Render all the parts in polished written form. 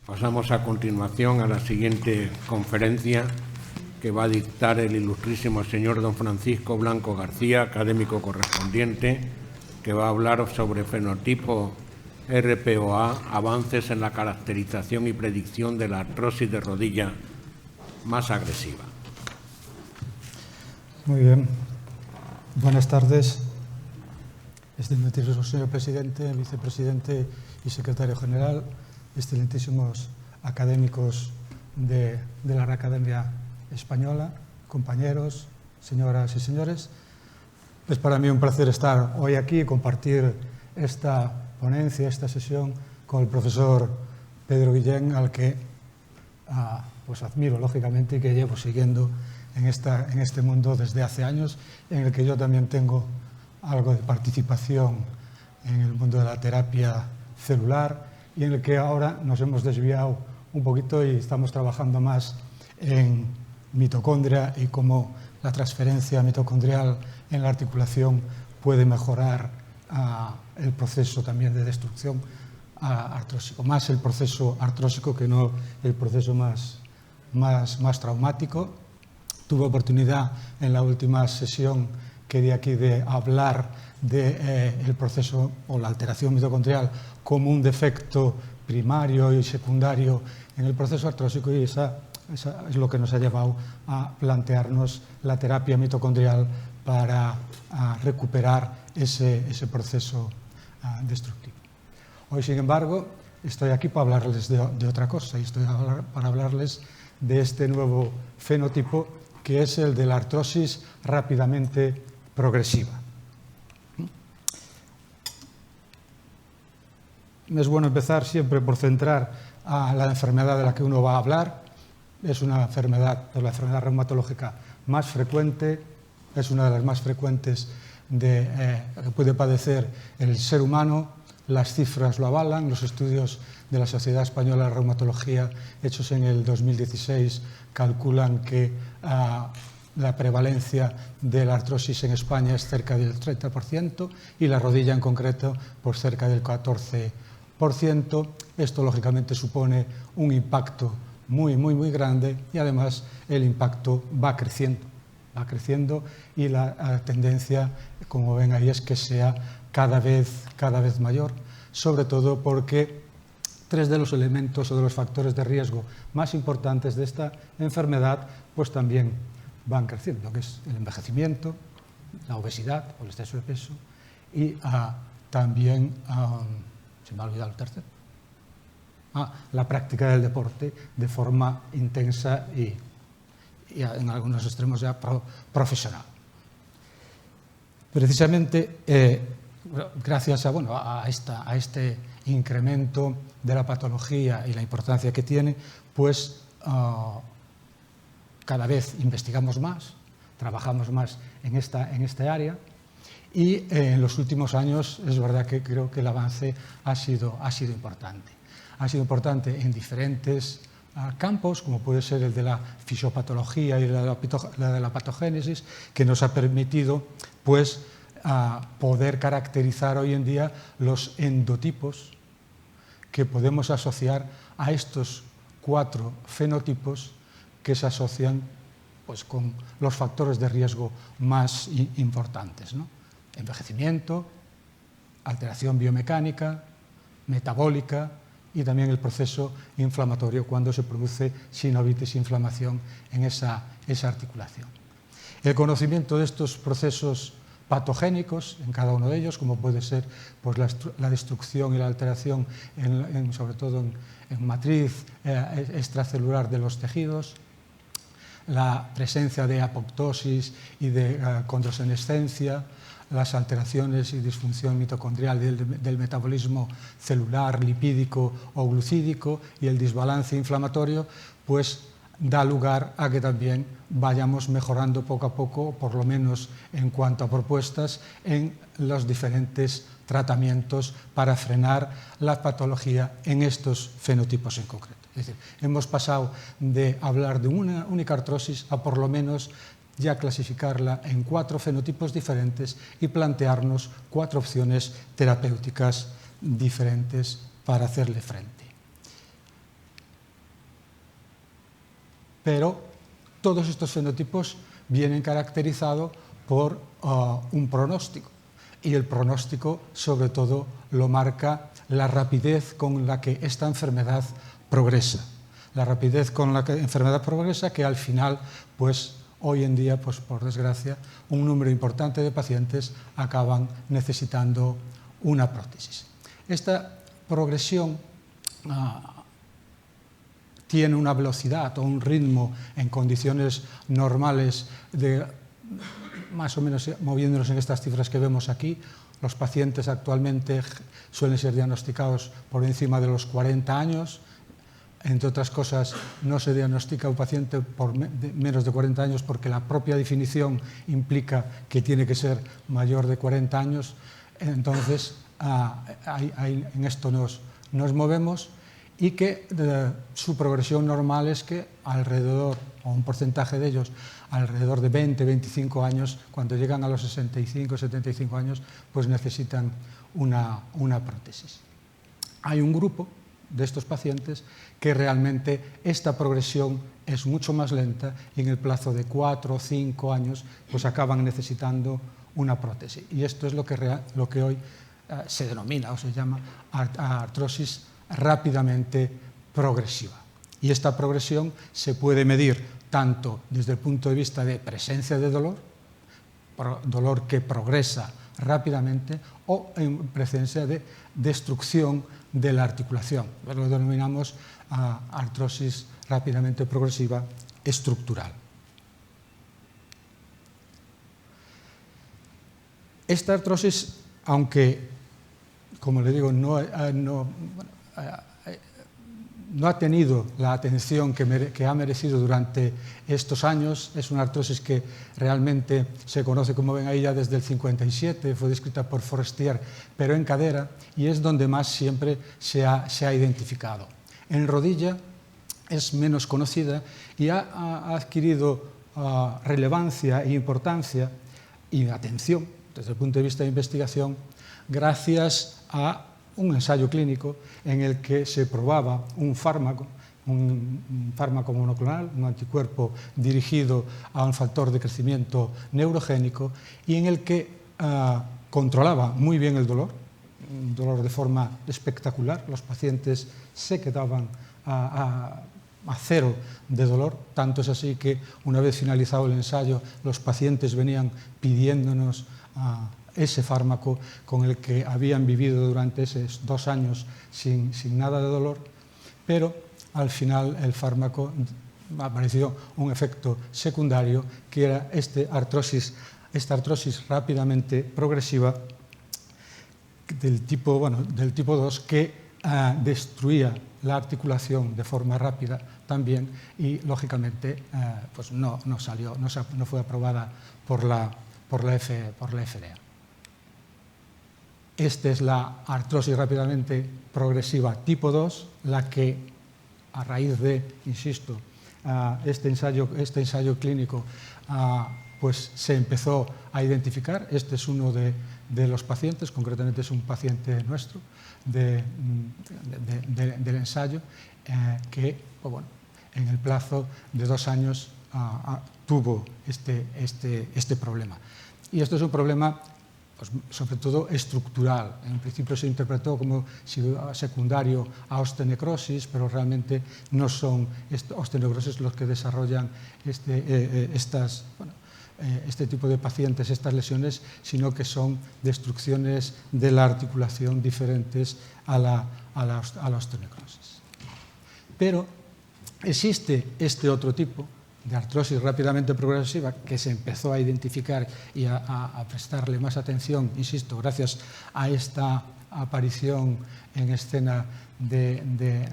Pasamos a continuación a la siguiente conferencia que va a dictar el ilustrísimo señor don Francisco Blanco García, académico correspondiente, que va a hablar sobre fenotipo RPOA, avances en la caracterización y predicción de la artrosis de rodilla más agresiva. Muy bien. Buenas tardes. Excelentísimo señor presidente, vicepresidente y secretario general, excelentísimos académicos de la Academia Española, compañeros, señoras y señores. Es para mí un placer estar hoy aquí y compartir esta ponencia, esta sesión con el profesor Pedro Guillén, al que pues admiro lógicamente y que llevo siguiendo en este mundo desde hace años, en el que yo también tengo algo de participación en el mundo de la terapia celular y en el que ahora nos hemos desviado un poquito y estamos trabajando más en mitocondria y cómo la transferencia mitocondrial en la articulación puede mejorar el proceso también de destrucción artrósico, más el proceso artrósico que no el proceso más traumático. Tuve oportunidad en la última sesión que di aquí de hablar del proceso o la alteración mitocondrial como un defecto primario y secundario en el proceso artrósico, y esa es lo que nos ha llevado a plantearnos la terapia mitocondrial para recuperar ese proceso destructivo. Hoy, sin embargo, estoy aquí para hablarles de otra cosa, y estoy para hablarles de este nuevo fenotipo que es el de la artrosis rápidamente progresiva. Es bueno empezar siempre por centrar a la enfermedad de la que uno va a hablar. Es una enfermedad, la enfermedad reumatológica más frecuente, es una de las más frecuentes que puede padecer el ser humano. Las cifras lo avalan, los estudios de la Sociedad Española de Reumatología hechos en el 2016 calculan que la prevalencia de la artrosis en España es cerca del 30% y la rodilla en concreto por cerca del 14%. Esto lógicamente supone un impacto muy grande, y además el impacto va creciendo y la tendencia, como ven ahí, es que sea cada vez mayor, sobre todo porque tres de los elementos o de los factores de riesgo más importantes de esta enfermedad pues también van creciendo, que es el envejecimiento, la obesidad o el exceso de peso y también, se me ha olvidado el tercero, la práctica del deporte de forma intensa y en algunos extremos ya profesional. Precisamente gracias a este incremento de la patología y la importancia que tiene, pues cada vez investigamos más, trabajamos más en este área, y en los últimos años es verdad que creo que el avance ha sido importante. Ha sido importante en diferentes campos, como puede ser el de la fisiopatología y de la patogénesis, que nos ha permitido pues poder caracterizar hoy en día los endotipos que podemos asociar a estos 4 fenotipos que se asocian pues, con los factores de riesgo más importantes, ¿no? Envejecimiento, alteración biomecánica, metabólica y también el proceso inflamatorio cuando se produce sinovitis, inflamación en esa articulación. El conocimiento de estos procesos patogénicos en cada uno de ellos, como puede ser pues, la destrucción y la alteración, sobre todo en matriz extracelular de los tejidos, la presencia de apoptosis y de condrosenescencia, las alteraciones y disfunción mitocondrial del metabolismo celular, lipídico o glucídico y el desbalance inflamatorio, pues da lugar a que también vayamos mejorando poco a poco, por lo menos en cuanto a propuestas, en los diferentes tratamientos para frenar la patología en estos fenotipos en concreto. Es decir, hemos pasado de hablar de una única artrosis a por lo menos ya clasificarla en 4 fenotipos diferentes y plantearnos 4 opciones terapéuticas diferentes para hacerle frente. pero todos estos fenotipos vienen caracterizados por un pronóstico, y el pronóstico sobre todo lo marca la rapidez con la que esta enfermedad progresa. La rapidez con la que la enfermedad progresa, que al final, pues hoy en día, pues por desgracia, un número importante de pacientes acaban necesitando una prótesis. Esta progresión tiene una velocidad o un ritmo en condiciones normales de más o menos moviéndonos en estas cifras que vemos aquí. Los pacientes actualmente suelen ser diagnosticados por encima de los 40 años. Entre otras cosas, no se diagnostica un paciente por menos de 40 años porque la propia definición implica que tiene que ser mayor de 40 años. Entonces, en esto nos movemos, y que su progresión normal es que alrededor, o un porcentaje de ellos, alrededor de 20-25 años, cuando llegan a los 65-75 años, pues necesitan una prótesis. Hay un grupo de estos pacientes que realmente esta progresión es mucho más lenta, y en el plazo de 4 o 5 años pues acaban necesitando una prótesis. Y esto es lo que hoy se denomina o se llama artrosis rápidamente progresiva. Y esta progresión se puede medir tanto desde el punto de vista de presencia de dolor, dolor que progresa rápidamente, o en presencia de destrucción de la articulación. Lo denominamos artrosis rápidamente progresiva estructural. Esta artrosis, aunque, como le digo, no ha tenido la atención que ha merecido durante estos años, es una artrosis que realmente se conoce, como ven ahí, ya desde el 57, fue descrita por Forestier, pero en cadera, y es donde más siempre se ha identificado. En rodilla es menos conocida y ha adquirido relevancia e importancia y atención desde el punto de vista de investigación gracias a un ensayo clínico en el que se probaba un fármaco monoclonal, un anticuerpo dirigido a un factor de crecimiento neurogénico, y en el que controlaba muy bien el dolor de forma espectacular. Los pacientes se quedaban a cero de dolor, tanto es así que una vez finalizado el ensayo los pacientes venían pidiéndonos ese fármaco con el que habían vivido durante esos 2 años sin nada de dolor, pero al final el fármaco apareció un efecto secundario, que era esta artrosis rápidamente progresiva del tipo 2, que destruía la articulación de forma rápida también, y lógicamente pues no fue aprobada por la FDA. Esta es la artrosis rápidamente progresiva tipo 2, la que a raíz de, insisto, este ensayo clínico, pues se empezó a identificar. Este es uno de los pacientes, concretamente es un paciente nuestro del ensayo, que pues bueno, en el plazo de 2 años tuvo este problema. Y esto es un problema pues, sobre todo estructural. En principio se interpretó como secundario a osteonecrosis, pero realmente no son osteonecrosis los que desarrollan este tipo de pacientes, estas lesiones, sino que son destrucciones de la articulación diferentes a la osteonecrosis. Pero existe este otro tipo de artrosis rápidamente progresiva que se empezó a identificar y a prestarle más atención, insisto, gracias a esta aparición en escena de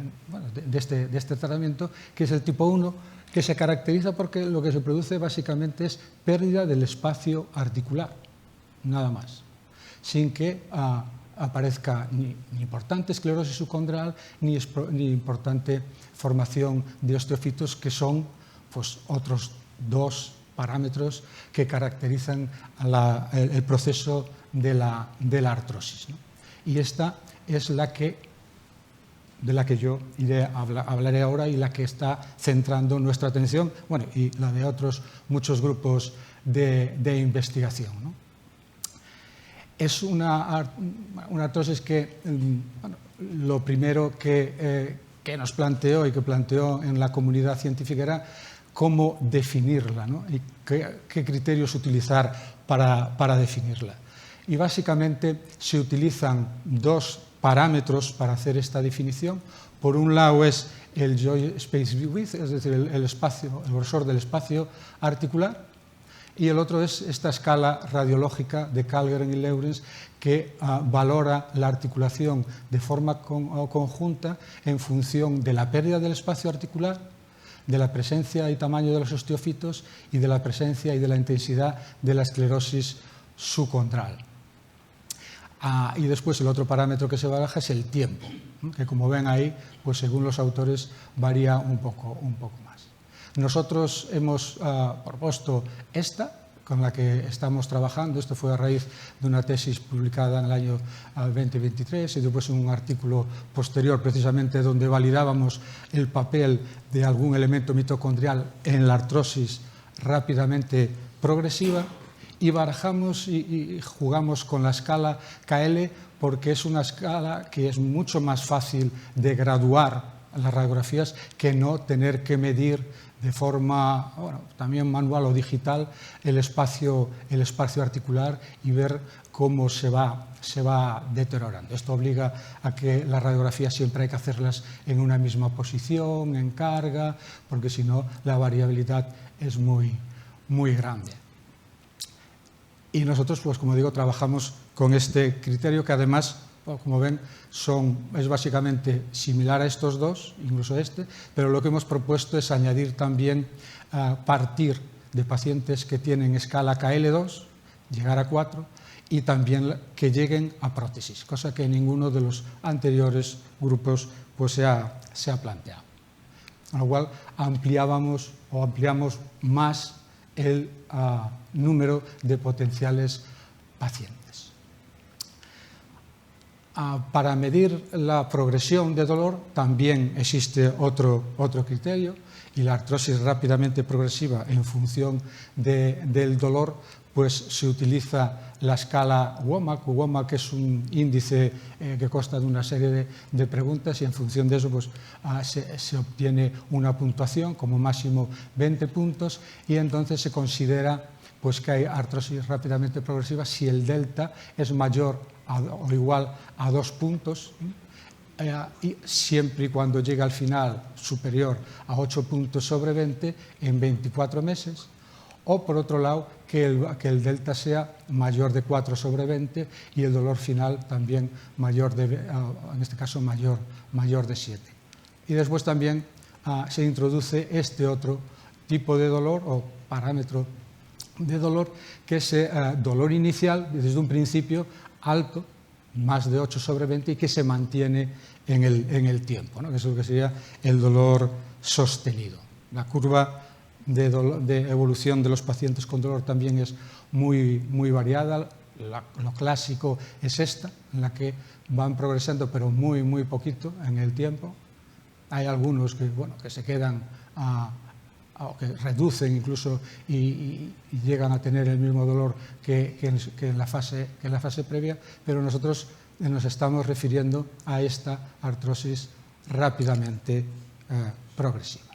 este tratamiento, que es el tipo 1, que se caracteriza porque lo que se produce básicamente es pérdida del espacio articular, nada más, sin que aparezca ni importante esclerosis subcondral ni importante formación de osteofitos, que son pues, otros 2 parámetros que caracterizan el proceso de la artrosis, ¿no? Y esta es la que de la que yo hablaré ahora y la que está centrando nuestra atención, bueno, y la de otros muchos grupos de investigación, ¿no? Es una artrosis que, bueno, lo primero que nos planteó y que planteó en la comunidad científica era cómo definirla, ¿no? Y qué criterios utilizar para definirla. Y básicamente se utilizan dos parámetros para hacer esta definición. Por un lado es el joint space width, es decir, el grosor del espacio articular, y el otro es esta escala radiológica de Kalgren y Lawrence que valora la articulación de forma conjunta en función de la pérdida del espacio articular, de la presencia y tamaño de los osteofitos y de la presencia y de la intensidad de la esclerosis subcondral. Y después el otro parámetro que se baraja es el tiempo, que como ven ahí, pues según los autores varía un poco más. Nosotros hemos propuesto esta, con la que estamos trabajando. Esto fue a raíz de una tesis publicada en el año 2023 y después un artículo posterior precisamente donde validábamos el papel de algún elemento mitocondrial en la artrosis rápidamente progresiva, y barajamos y jugamos con la escala KL porque es una escala que es mucho más fácil de graduar las radiografías que no tener que medir de forma, bueno, también manual o digital el espacio articular y ver cómo se va deteriorando. Esto obliga a que las radiografías siempre hay que hacerlas en una misma posición, en carga, porque si no la variabilidad es muy grande. Y nosotros, pues como digo, trabajamos con este criterio que además, como ven, es básicamente similar a estos dos, incluso este, pero lo que hemos propuesto es añadir también partir de pacientes que tienen escala KL2, llegar a 4, y también que lleguen a prótesis, cosa que ninguno de los anteriores grupos pues, se ha planteado. Con lo cual ampliamos más el número de potenciales pacientes. Para medir la progresión de dolor también existe otro criterio, y la artrosis rápidamente progresiva en función del dolor, pues se utiliza la escala WOMAC. WOMAC es un índice que consta de una serie de preguntas y en función de eso pues, se obtiene una puntuación, como máximo 20 puntos, y entonces se considera pues, que hay artrosis rápidamente progresiva si el delta es mayor o igual a 2 puntos, y siempre y cuando llega al final superior a 8 puntos sobre 20 en 24 meses, o por otro lado que el delta sea mayor de 4 sobre 20 y el dolor final también mayor en este caso mayor de 7. Y después también se introduce este otro tipo de dolor o parámetro de dolor, que es dolor inicial desde un principio alto, más de 8 sobre 20, y que se mantiene en el tiempo, ¿no? Que es lo que sería el dolor sostenido. La curva de evolución de los pacientes con dolor también es muy variada. Lo clásico es esta, en la que van progresando, pero muy poquito en el tiempo. Hay algunos que se quedan o que reducen incluso y llegan a tener el mismo dolor que en la fase previa, pero nosotros nos estamos refiriendo a esta artrosis rápidamente progresiva.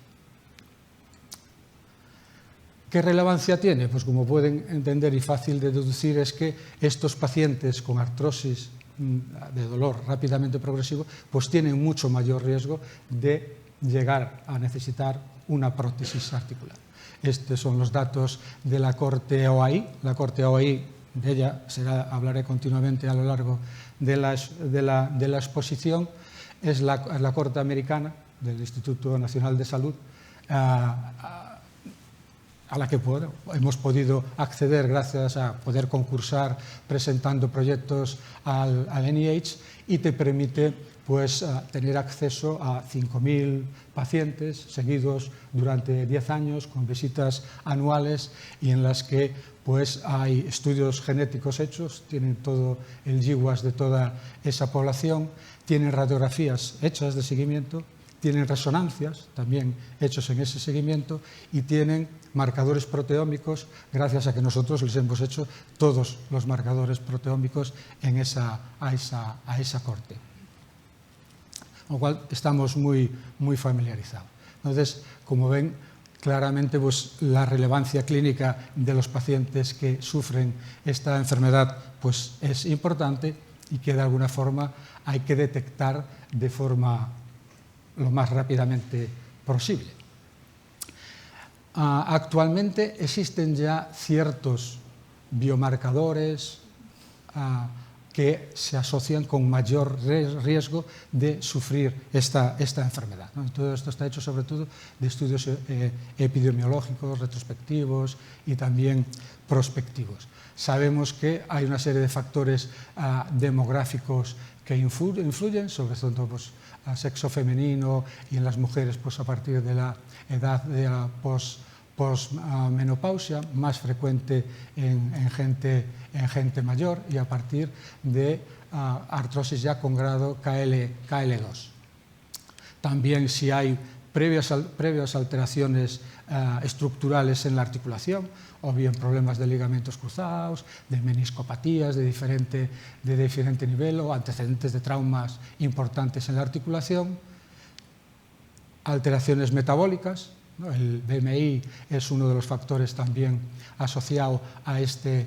¿Qué relevancia tiene? Pues como pueden entender y fácil de deducir es que estos pacientes con artrosis de dolor rápidamente progresivo pues tienen mucho mayor riesgo de llegar a necesitar una prótesis articular. Estos son los datos de la corte OAI. La corte OAI, de ella hablaré continuamente a lo largo de la exposición, es la corte americana del Instituto Nacional de Salud, a la que hemos podido acceder gracias a poder concursar presentando proyectos al NIH, y te permite pues, tener acceso a 5.000 pacientes seguidos durante 10 años con visitas anuales y en las que pues hay estudios genéticos hechos, tienen todo el GWAS de toda esa población, tienen radiografías hechas de seguimiento, tienen resonancias también hechos en ese seguimiento y tienen marcadores proteómicos gracias a que nosotros les hemos hecho todos los marcadores proteómicos a esa corte. Con lo cual estamos muy familiarizados. Entonces, como ven, claramente pues, la relevancia clínica de los pacientes que sufren esta enfermedad pues, es importante y que de alguna forma hay que detectar de forma lo más rápidamente posible. Actualmente existen ya ciertos biomarcadores que se asocian con mayor riesgo de sufrir esta enfermedad, ¿no? Todo esto está hecho sobre todo de estudios epidemiológicos, retrospectivos y también prospectivos. Sabemos que hay una serie de factores demográficos que influyen, sobre todo pues, al sexo femenino y en las mujeres pues, a partir de la edad de la posmenopausia, más frecuente en gente mayor y a partir de artrosis ya con grado KL2. También si hay previas alteraciones estructurales en la articulación, o bien problemas de ligamentos cruzados, de meniscopatías de diferente nivel o antecedentes de traumas importantes en la articulación, alteraciones metabólicas, ¿no? El BMI es uno de los factores también asociado a este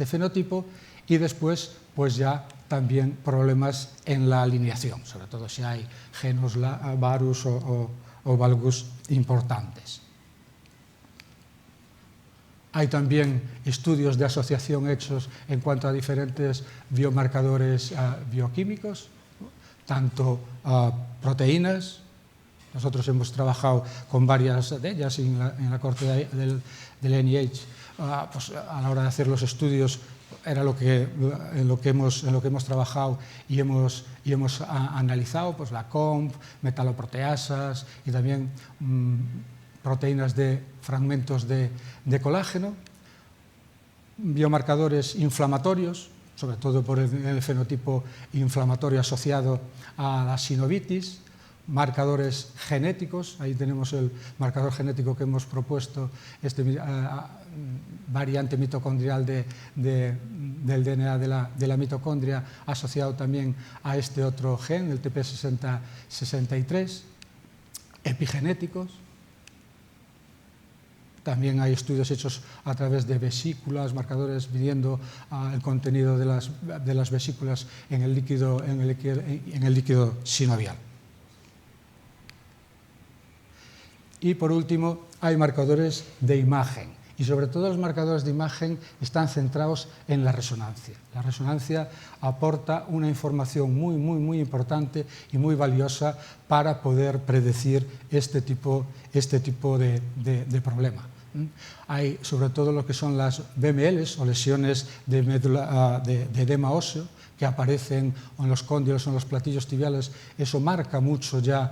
fenotipo y después pues ya también problemas en la alineación, sobre todo si hay genos varus o valgus importantes. Hay también estudios de asociación hechos en cuanto a diferentes biomarcadores bioquímicos, tanto proteínas. Nosotros hemos trabajado con varias de ellas en la corte del NIH. Pues a la hora de hacer los estudios era en lo que hemos trabajado y hemos analizado, pues la COMP, metaloproteasas y también proteínas de fragmentos de colágeno, biomarcadores inflamatorios, sobre todo por el fenotipo inflamatorio asociado a la sinovitis, marcadores genéticos, ahí tenemos el marcador genético que hemos propuesto, variante mitocondrial del DNA de la mitocondria asociado también a este otro gen, el TP6063, epigenéticos. También hay estudios hechos a través de vesículas, marcadores midiendo el contenido de las vesículas en el líquido sinovial. Y por último, hay marcadores de imagen. Y sobre todo los marcadores de imagen están centrados en la resonancia. La resonancia aporta una información muy importante y muy valiosa para poder predecir este tipo de problema. Hay sobre todo lo que son las BMLs o lesiones de edema óseo que aparecen en los cóndilos o en los platillos tibiales. Eso marca mucho ya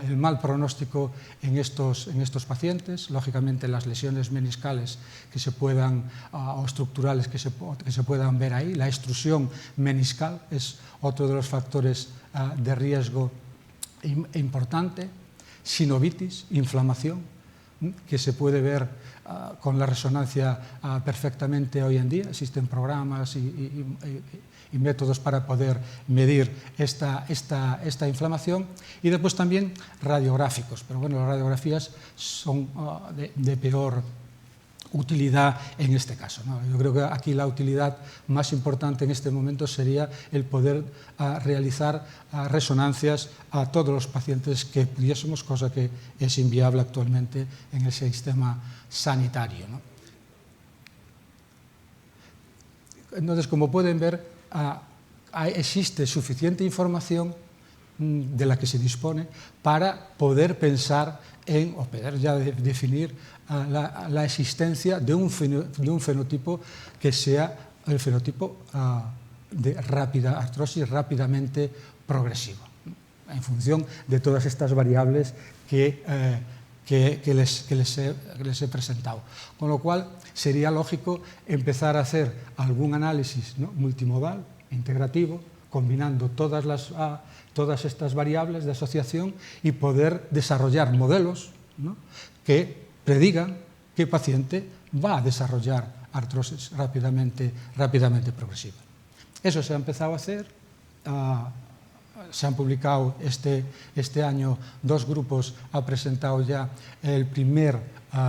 el mal pronóstico en estos pacientes. Lógicamente las lesiones meniscales que se puedan, o estructurales que se puedan ver ahí. La extrusión meniscal es otro de los factores de riesgo importante. Sinovitis, inflamación, que se puede ver con la resonancia perfectamente hoy en día. Existen programas y métodos para poder medir esta inflamación, y después también radiográficos, pero bueno, las radiografías son de peor utilidad en este caso, ¿no? Yo creo que aquí la utilidad más importante en este momento sería el poder realizar resonancias a todos los pacientes que pudiésemos, cosa que es inviable actualmente en el sistema sanitario, ¿no? Entonces, como pueden ver, existe suficiente información de la que se dispone para poder pensar o poder ya definir la existencia de un fenotipo que sea el fenotipo de rápida artrosis, rápidamente progresivo, en función de todas estas variables que que les he presentado. Con lo cual, sería lógico empezar a hacer algún análisis, ¿no?, multimodal, integrativo, combinando todas estas variables de asociación y poder desarrollar modelos, ¿no?, que predigan qué paciente va a desarrollar artrosis rápidamente progresiva. Eso se ha empezado a hacer. Se han publicado este año 2 grupos, ha presentado ya el primer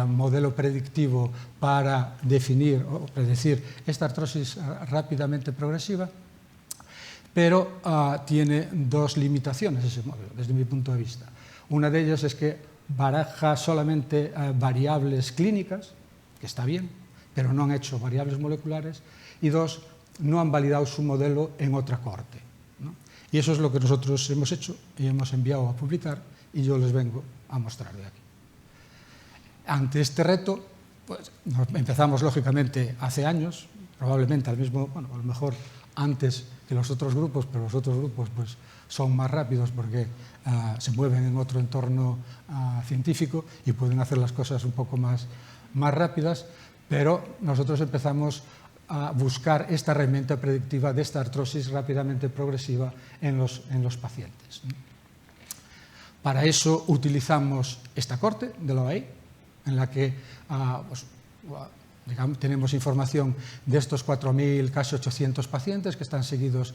modelo predictivo para definir o predecir esta artrosis rápidamente progresiva, pero tiene 2 limitaciones ese modelo, desde mi punto de vista. Una de ellas es que baraja solamente variables clínicas, que está bien, pero no han hecho variables moleculares, y 2, no han validado su modelo en otra corte, ¿no? Y eso es lo que nosotros hemos hecho y hemos enviado a publicar, y yo les vengo a mostrar de aquí. Ante este reto, pues, empezamos lógicamente hace años, probablemente al mismo, bueno, a lo mejor antes que los otros grupos, pero los otros grupos pues, son más rápidos porque se mueven en otro entorno científico y pueden hacer las cosas un poco más rápidas, pero nosotros empezamos a buscar esta herramienta predictiva de esta artrosis rápidamente progresiva en los pacientes. Para eso utilizamos esta corte de la OAI, en la que digamos, tenemos información de estos 4.000, casi 800 pacientes que están seguidos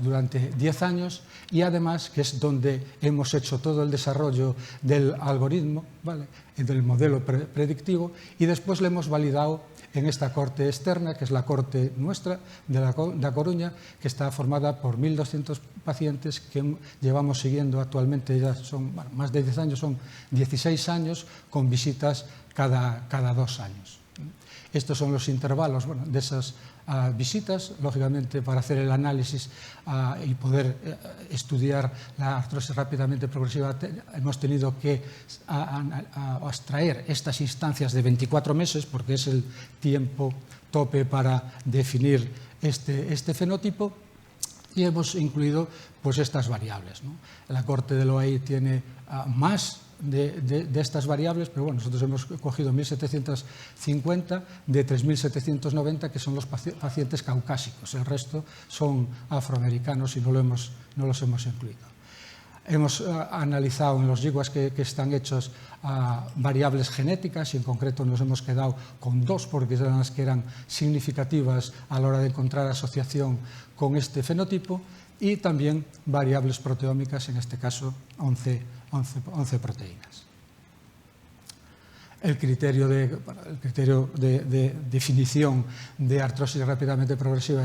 durante 10 años, y además que es donde hemos hecho todo el desarrollo del algoritmo, ¿vale?, del modelo predictivo, y después lo hemos validado en esta corte externa, que es la corte nuestra de La Coruña, que está formada por 1.200 pacientes que llevamos siguiendo actualmente, ya son más de 10 años, son 16 años, con visitas cada 2 años. Estos son los intervalos, bueno, de esas visitas. Lógicamente, para hacer el análisis y poder estudiar la artrosis rápidamente progresiva, hemos tenido que extraer estas instancias de 24 meses, porque es el tiempo tope para definir este fenotipo, y hemos incluido pues, estas variables, ¿no? La corte de la OAI tiene más de estas variables, pero bueno, nosotros hemos cogido 1.750 de 3.790, que son los pacientes caucásicos. El resto son afroamericanos y no los hemos incluido. Hemos analizado en los GWAS que están hechos variables genéticas, y en concreto nos hemos quedado con 2, porque eran las que eran significativas a la hora de encontrar asociación con este fenotipo, y también variables proteómicas, en este caso 11 proteínas. El criterio de definición de artrosis rápidamente progresiva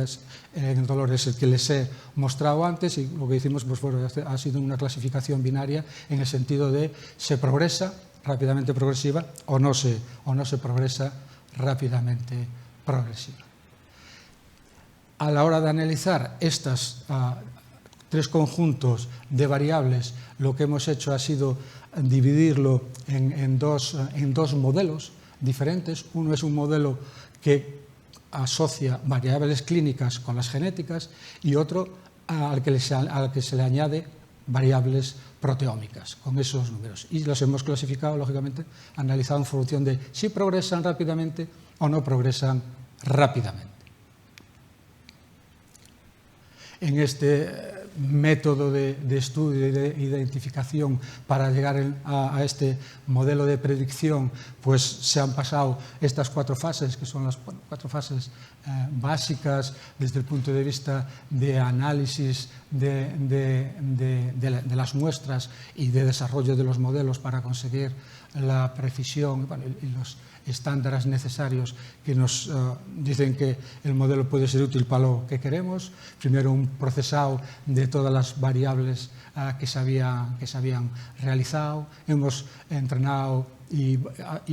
en dolor es el que les he mostrado antes, y lo que hicimos pues, ha sido una clasificación binaria en el sentido de se progresa rápidamente progresiva o no se progresa rápidamente progresiva. A la hora de analizar estas 3 conjuntos de variables, lo que hemos hecho ha sido dividirlo en dos modelos diferentes. Uno es un modelo que asocia variables clínicas con las genéticas, y otro al que se le añade variables proteómicas con esos números. Y los hemos clasificado, lógicamente, analizado en función de si progresan rápidamente o no progresan rápidamente. En este método de estudio y de identificación para llegar a este modelo de predicción, pues se han pasado estas 4 fases, que son las 4 fases básicas desde el punto de vista de análisis de las muestras y de desarrollo de los modelos para conseguir la precisión y los estándares necesarios que nos dicen que el modelo puede ser útil para lo que queremos. Primero, un procesado de todas las variables que se habían realizado. Hemos entrenado y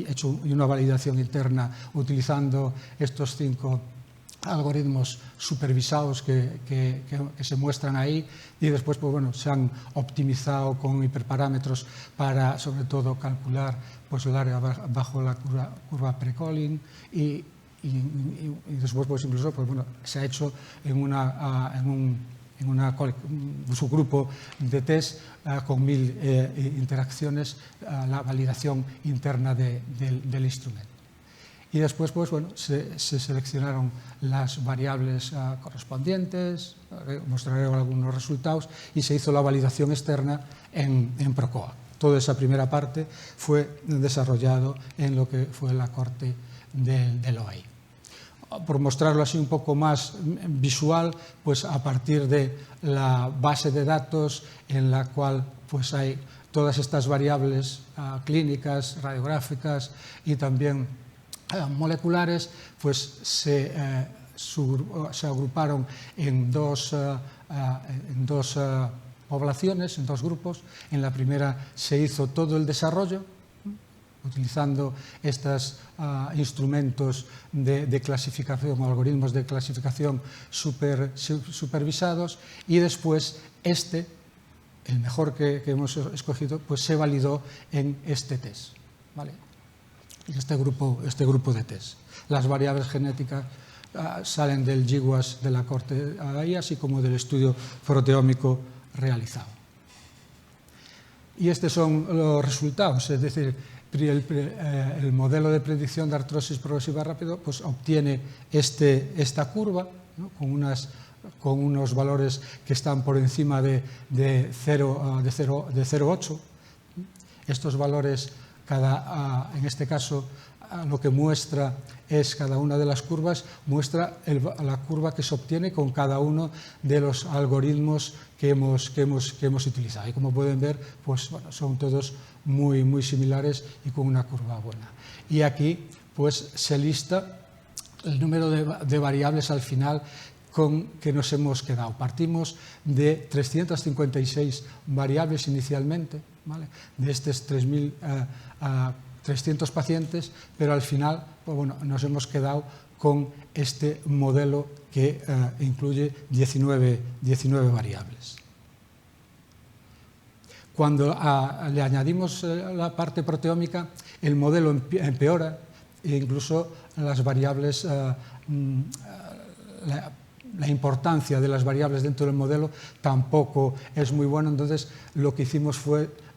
hecho una validación interna utilizando estos 5 algoritmos supervisados que se muestran ahí, y después pues, bueno, se han optimizado con hiperparámetros para sobre todo calcular pues, el área bajo la curva Precolin, y después pues, incluso pues, bueno, se ha hecho en un subgrupo de test con 1000 interacciones, la validación interna del instrumento. Y después pues, bueno, se seleccionaron las variables correspondientes, mostraré algunos resultados, y se hizo la validación externa en Procoa. Toda esa primera parte fue desarrollado en lo que fue la corte del OAI. Por mostrarlo así un poco más visual, pues a partir de la base de datos en la cual pues hay todas estas variables clínicas, radiográficas y también moleculares, pues se agruparon en dos poblaciones, en dos grupos. En la primera se hizo todo el desarrollo, utilizando estos instrumentos de clasificación, algoritmos de clasificación supervisados, y después el mejor que hemos escogido, pues se validó en este test, ¿vale? Este grupo de test. Las variables genéticas salen del GWAS de la corte OAI, así como del estudio proteómico realizado. Y estos son los resultados, es decir, el modelo de predicción de artrosis progresiva rápido pues obtiene esta curva, ¿no? con unos valores que están por encima de 0,8. Estos valores, en este caso, lo que muestra es cada una de las curvas, muestra la curva que se obtiene con cada uno de los algoritmos que hemos utilizado. Y como pueden ver, pues, bueno, son todos muy similares y con una curva buena. Y aquí pues, se lista el número de variables al final con que nos hemos quedado. Partimos de 356 variables inicialmente, ¿vale? De estos 3.300 pacientes, pero al final pues bueno, nos hemos quedado con este modelo que incluye 19 variables. Cuando le añadimos la parte proteómica, el modelo empeora e incluso las variables, la importancia de las variables dentro del modelo tampoco es muy buena. Entonces lo que hicimos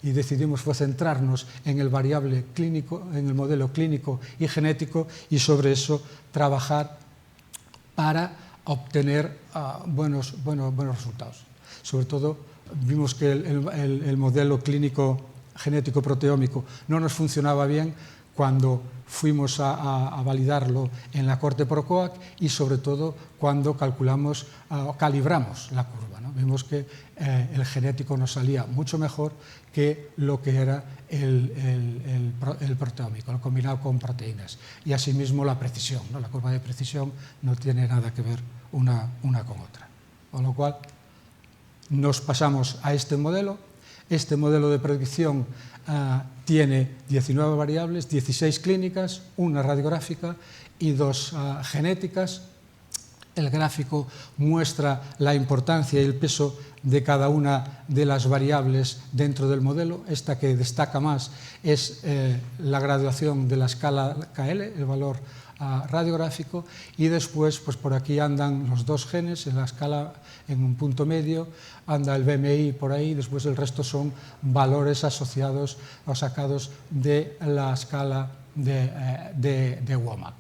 decidimos fue centrarnos en el variable clínico, en el modelo clínico y genético, y sobre eso trabajar para obtener buenos resultados. Sobre todo vimos que el modelo clínico genético proteómico no nos funcionaba bien cuando fuimos a validarlo en la corte Procoa, y sobre todo cuando calibramos la curva, ¿no? Vimos que el genético nos salía mucho mejor que lo que era el proteómico, el combinado con proteínas. Y asimismo la precisión, ¿no? La curva de precisión no tiene nada que ver una con otra. Con lo cual nos pasamos a este modelo. Este modelo de predicción tiene 19 variables, 16 clínicas, una radiográfica y 2 genéticas. El gráfico muestra la importancia y el peso de cada una de las variables dentro del modelo. Esta que destaca más es la graduación de la escala KL, el valor radiográfico, y después pues por aquí andan los 2 genes en la escala, en un punto medio, anda el BMI por ahí, después el resto son valores asociados o sacados de la escala de WOMAC.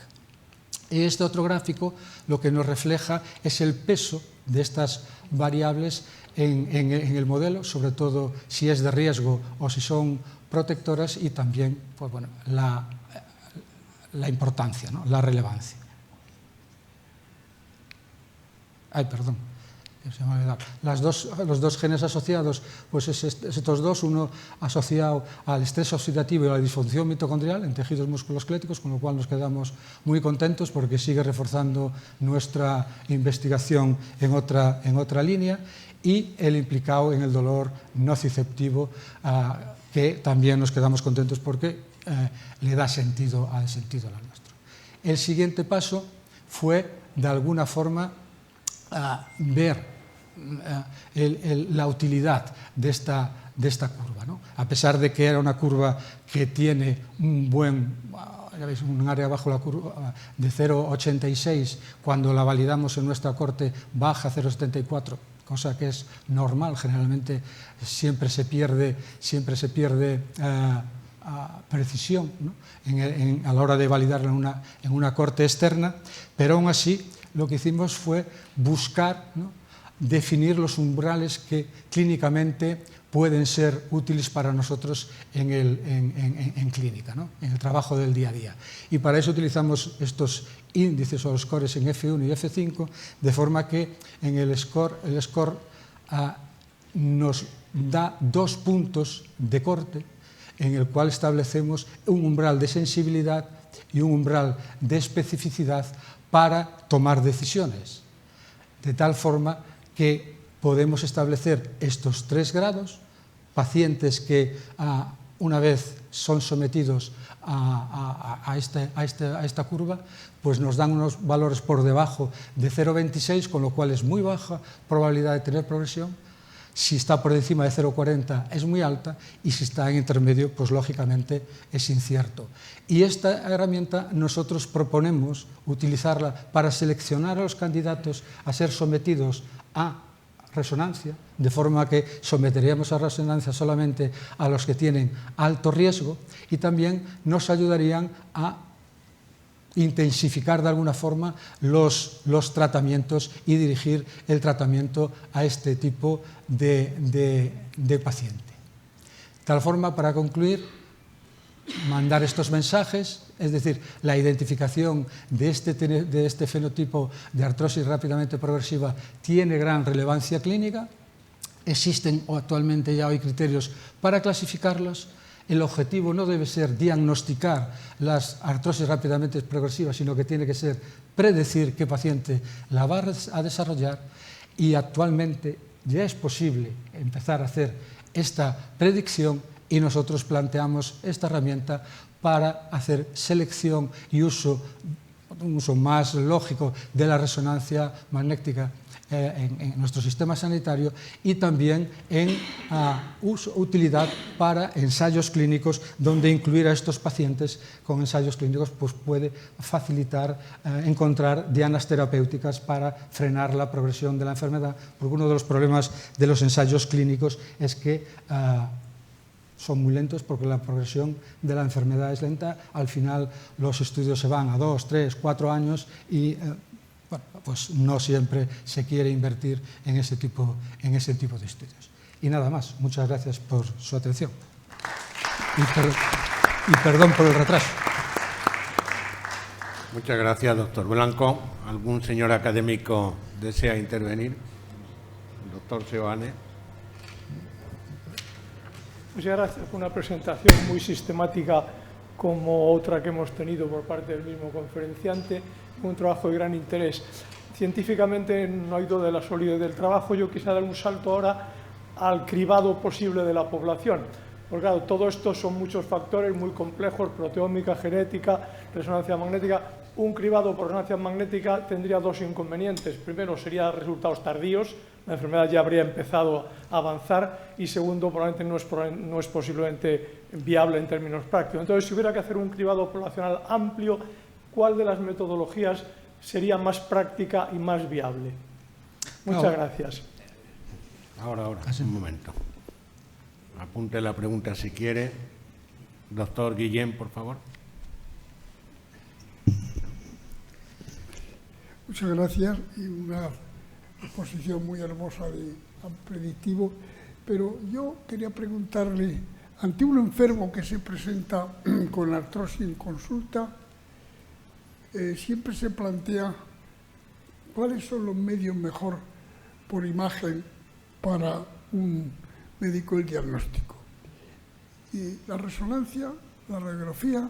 Y este otro gráfico lo que nos refleja es el peso de estas variables en el modelo, sobre todo si es de riesgo o si son protectoras, y también pues bueno, la importancia, ¿no? La relevancia. Se me ha olvidado. Los dos genes asociados, pues estos dos, uno asociado al estrés oxidativo y a la disfunción mitocondrial en tejidos musculoesqueléticos, con lo cual nos quedamos muy contentos porque sigue reforzando nuestra investigación en otra línea, y el implicado en el dolor nociceptivo, que también nos quedamos contentos porque le da sentido al nuestro. El siguiente paso fue, de alguna forma, ver la utilidad de esta curva, ¿no? A pesar de que era una curva que tiene ya veis, un área bajo la curva de 0,86, cuando la validamos en nuestra corte baja 0,74, cosa que es normal. Generalmente siempre se pierde precisión, ¿no?, a la hora de validarla en una corte externa, pero aún así lo que hicimos fue buscar, ¿no?, definir los umbrales que clínicamente pueden ser útiles para nosotros en clínica, ¿no?, en el trabajo del día a día. Y para eso utilizamos estos índices o los scores en F1 y F5, de forma que en el score nos da 2 puntos de corte en el cual establecemos un umbral de sensibilidad y un umbral de especificidad para tomar decisiones, de tal forma que podemos establecer estos 3 grados, pacientes que una vez son sometidos a esta curva, pues nos dan unos valores por debajo de 0,26, con lo cual es muy baja probabilidad de tener progresión. Si está por encima de 0,40 es muy alta, y si está en intermedio, pues lógicamente es incierto. Y esta herramienta nosotros proponemos utilizarla para seleccionar a los candidatos a ser sometidos a resonancia, de forma que someteríamos a resonancia solamente a los que tienen alto riesgo, y también nos ayudarían a intensificar de alguna forma los tratamientos y dirigir el tratamiento a este tipo de paciente. De tal forma, para concluir, mandar estos mensajes, es decir, la identificación de este fenotipo de artrosis rápidamente progresiva tiene gran relevancia clínica. Existen actualmente ya hoy criterios para clasificarlos. El objetivo no debe ser diagnosticar las artrosis rápidamente progresivas, sino que tiene que ser predecir qué paciente la va a desarrollar, y actualmente ya es posible empezar a hacer esta predicción, y nosotros planteamos esta herramienta para hacer selección y un uso más lógico de la resonancia magnética en nuestro sistema sanitario, y también en utilidad para ensayos clínicos, donde incluir a estos pacientes con ensayos clínicos pues puede facilitar encontrar dianas terapéuticas para frenar la progresión de la enfermedad, porque uno de los problemas de los ensayos clínicos es que son muy lentos, porque la progresión de la enfermedad es lenta. Al final los estudios se van a 2, 3, 4 años y bueno, pues no siempre se quiere invertir en ese tipo de estudios. Y nada más. Muchas gracias por su atención. Y perdón por el retraso. Muchas gracias, doctor Blanco. ¿Algún señor académico desea intervenir? Doctor Seoane. Muchas gracias por una presentación muy sistemática, como otra que hemos tenido por parte del mismo conferenciante, un trabajo de gran interés. Científicamente no ha ido de la solidez del trabajo. Yo quisiera dar un salto ahora al cribado posible de la población, porque claro, todo esto son muchos factores muy complejos: proteómica, genética, resonancia magnética. Un cribado por resonancia magnética tendría 2 inconvenientes. Primero, sería resultados tardíos, la enfermedad ya habría empezado a avanzar, y segundo, probablemente no es posiblemente viable en términos prácticos. Entonces, si hubiera que hacer un cribado poblacional amplio, ¿cuál de las metodologías sería más práctica y más viable? Muchas gracias. Ahora, un momento. Apunte la pregunta si quiere. Doctor Guillén, por favor. Muchas gracias, y una exposición muy hermosa de predictivo, pero yo quería preguntarle, ante un enfermo que se presenta con artrosis en consulta, siempre se plantea cuáles son los medios mejor por imagen para un médico el diagnóstico. Y la resonancia, la radiografía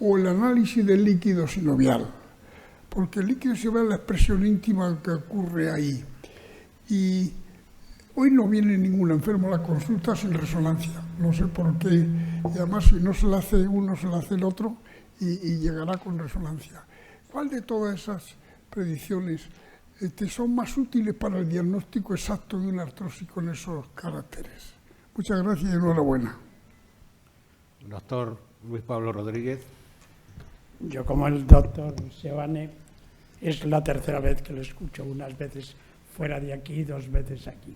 o el análisis del líquido sinovial, porque el líquido sinovial es la expresión íntima que ocurre ahí. Y hoy no viene ningún enfermo a la consulta sin resonancia, no sé por qué, y además si no se la hace uno, se la hace el otro, y llegará con resonancia. ¿Cuál de todas esas predicciones son más útiles para el diagnóstico exacto de una artrosis con esos caracteres? Muchas gracias y enhorabuena. Doctor Luis Pablo Rodríguez. Yo, como el doctor Seoane, es la tercera vez que lo escucho. Unas veces fuera de aquí, 2 veces aquí.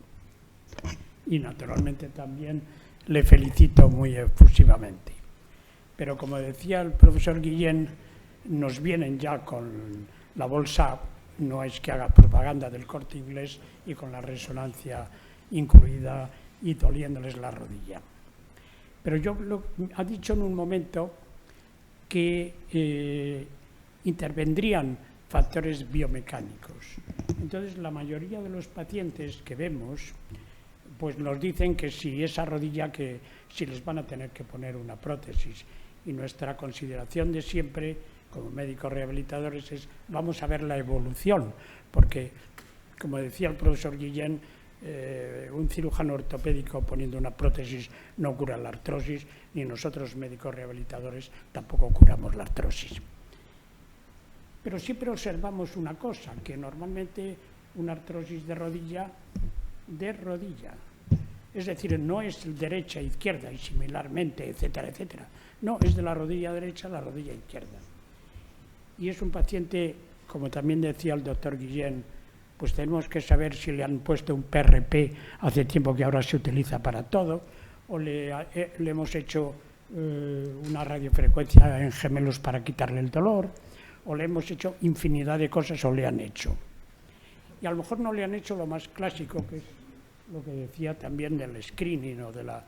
Y naturalmente también le felicito muy efusivamente. Pero como decía el profesor Guillén, nos vienen ya con la bolsa, no es que haga propaganda del Corte Inglés, y con la resonancia incluida y doliéndoles la rodilla. Pero ha dicho en un momento que intervendrían factores biomecánicos. Entonces, la mayoría de los pacientes que vemos, pues nos dicen que si esa rodilla, que si les van a tener que poner una prótesis. Y nuestra consideración de siempre, como médicos rehabilitadores, es vamos a ver la evolución, porque, como decía el profesor Guillén, un cirujano ortopédico poniendo una prótesis no cura la artrosis, ni nosotros médicos rehabilitadores tampoco curamos la artrosis. Pero siempre observamos una cosa, que normalmente una artrosis de rodilla, es decir, no es derecha e izquierda y similarmente, etcétera, etcétera. No, es de la rodilla derecha a la rodilla izquierda. Y es un paciente, como también decía el doctor Guillén, pues tenemos que saber si le han puesto un PRP hace tiempo, que ahora se utiliza para todo, o le hemos hecho una radiofrecuencia en gemelos para quitarle el dolor, o le hemos hecho infinidad de cosas, o le han hecho. Y a lo mejor no le han hecho lo más clásico, que es lo que decía también del screening o de las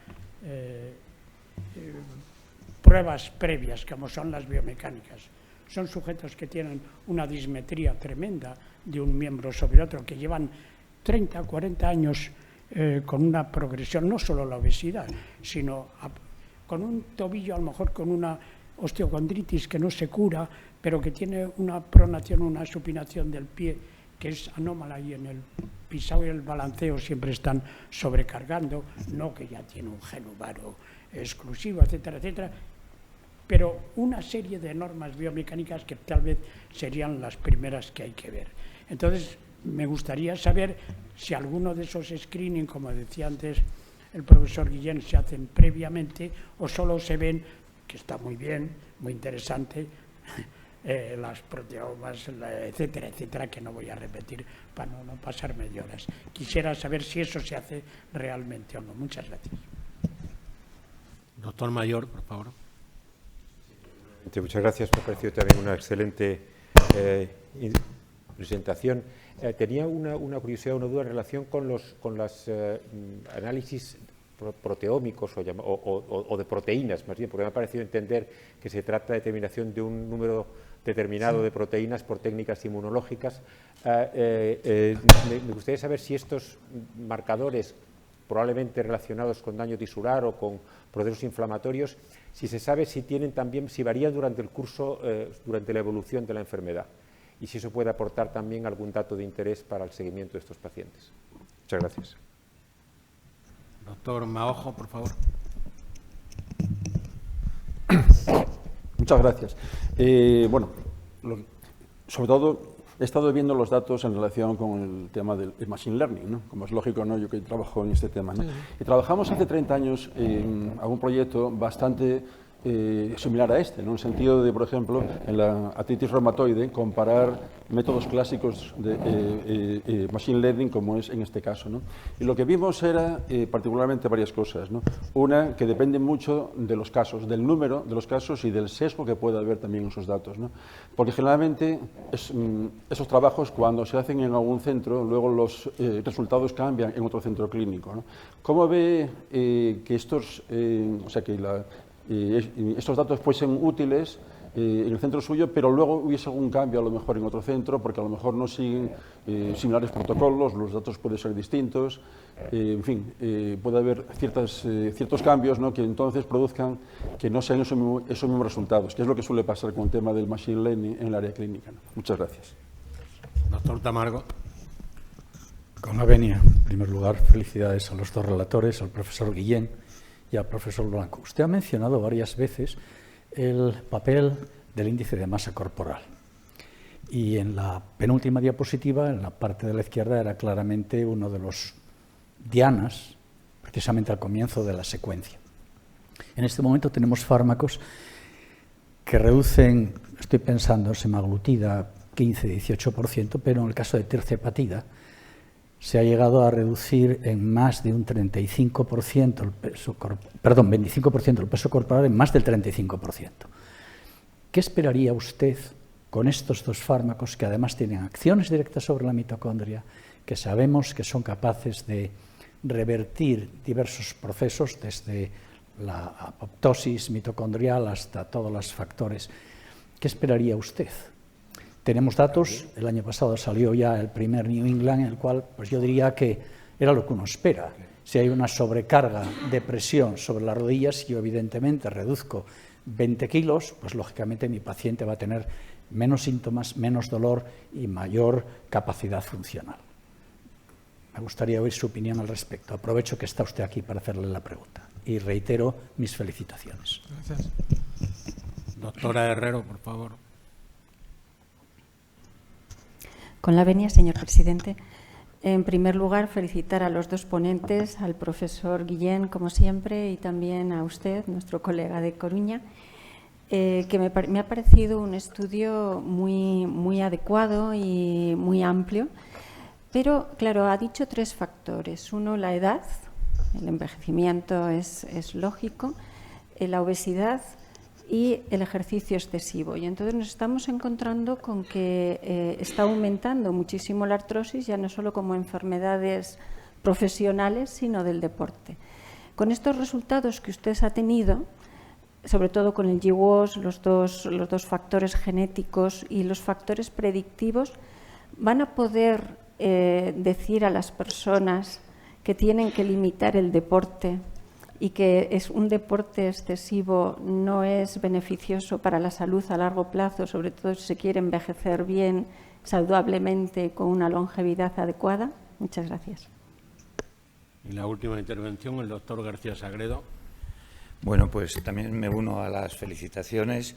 pruebas previas, como son las biomecánicas. Son sujetos que tienen una dismetría tremenda de un miembro sobre otro, que llevan 30 o 40 años con una progresión, no solo la obesidad, sino con un tobillo, a lo mejor con una osteocondritis que no se cura, pero que tiene una pronación, una supinación del pie que es anómala, y en el pisado y el balanceo siempre están sobrecargando, no que ya tiene un genuvaro exclusivo, etcétera, etcétera, pero una serie de normas biomecánicas que tal vez serían las primeras que hay que ver. Entonces, me gustaría saber si alguno de esos screening, como decía antes el profesor Guillén, se hacen previamente o solo se ven, que está muy bien, muy interesante, las proteomas, etcétera, etcétera, que no voy a repetir para no pasar media horas. Quisiera saber si eso se hace realmente o no. Muchas gracias. Doctor Mayor, por favor. Muchas gracias. Me ha parecido también una excelente presentación. Tenía una curiosidad, una duda en relación con los análisis proteómicos o de proteínas, más bien, porque me ha parecido entender que se trata de determinación de un número determinado de proteínas por técnicas inmunológicas. Me gustaría saber si estos marcadores, probablemente relacionados con daño tisular o con procesos inflamatorios, si se sabe si tienen también, si varían durante el curso, durante la evolución de la enfermedad, y si eso puede aportar también algún dato de interés para el seguimiento de estos pacientes. Muchas gracias. Doctor Maojo, por favor. Muchas gracias. Bueno, sobre todo he estado viendo los datos en relación con el tema del Machine Learning, ¿no? Como es lógico, ¿no? Yo que trabajo en este tema, ¿no? Y trabajamos hace 30 años en algún proyecto bastante similar a este, ¿no? En el sentido de, por ejemplo, en la artritis reumatoide, comparar métodos clásicos de Machine Learning como es en este caso, ¿no? Y lo que vimos era particularmente varias cosas, ¿no? Una, que depende mucho de los casos, del número de los casos y del sesgo que puede haber también en esos datos, ¿no? Porque generalmente esos trabajos, cuando se hacen en algún centro, luego los resultados cambian en otro centro clínico, ¿no? ¿Cómo ve que estos, estos datos fuesen útiles en el centro suyo, pero luego hubiese algún cambio a lo mejor en otro centro, porque a lo mejor no siguen similares protocolos, los datos pueden ser distintos, en fin, puede haber ciertos cambios, ¿no? Que entonces produzcan que no sean esos mismos resultados, que es lo que suele pasar con el tema del Machine Learning en el área clínica, ¿no? Muchas gracias. Doctor Tamargo. Con la venia, en primer lugar, felicidades a los dos relatores, al profesor Guillén y al profesor Blanco. Usted ha mencionado varias veces el papel del índice de masa corporal. Y en la penúltima diapositiva, en la parte de la izquierda, era claramente uno de los dianas, precisamente al comienzo de la secuencia. En este momento tenemos fármacos que reducen, estoy pensando, semaglutida 15-18%, pero en el caso de tirzepatida, se ha llegado a reducir en más de un 35% el peso, 25% el peso corporal, en más del 35%. ¿Qué esperaría usted con estos dos fármacos que además tienen acciones directas sobre la mitocondria, que sabemos que son capaces de revertir diversos procesos, desde la apoptosis mitocondrial hasta todos los factores? ¿Qué esperaría usted? Tenemos datos, el año pasado salió ya el primer New England, en el cual pues yo diría que era lo que uno espera. Si hay una sobrecarga de presión sobre las rodillas, si yo evidentemente reduzco 20 kilos, pues lógicamente mi paciente va a tener menos síntomas, menos dolor y mayor capacidad funcional. Me gustaría oír su opinión al respecto. Aprovecho que está usted aquí para hacerle la pregunta y reitero mis felicitaciones. Gracias. Doctora Herrero, por favor. Con la venia, señor presidente. En primer lugar, felicitar a los dos ponentes, al profesor Guillén, como siempre, y también a usted, nuestro colega de Coruña, que me ha parecido un estudio muy adecuado y muy amplio. Pero, claro, ha dicho tres factores. Uno, la edad, el envejecimiento es lógico, la obesidad y el ejercicio excesivo. Y entonces nos estamos encontrando con que está aumentando muchísimo la artrosis, ya no solo como enfermedades profesionales, sino del deporte. Con estos resultados que usted ha tenido, sobre todo con el GWAS, los dos factores genéticos y los factores predictivos, van a poder decir a las personas que tienen que limitar el deporte y que un deporte excesivo no es beneficioso para la salud a largo plazo, sobre todo si se quiere envejecer bien, saludablemente, con una longevidad adecuada. Muchas gracias. Y la última intervención, el doctor García Sagredo. Bueno, pues también me uno a las felicitaciones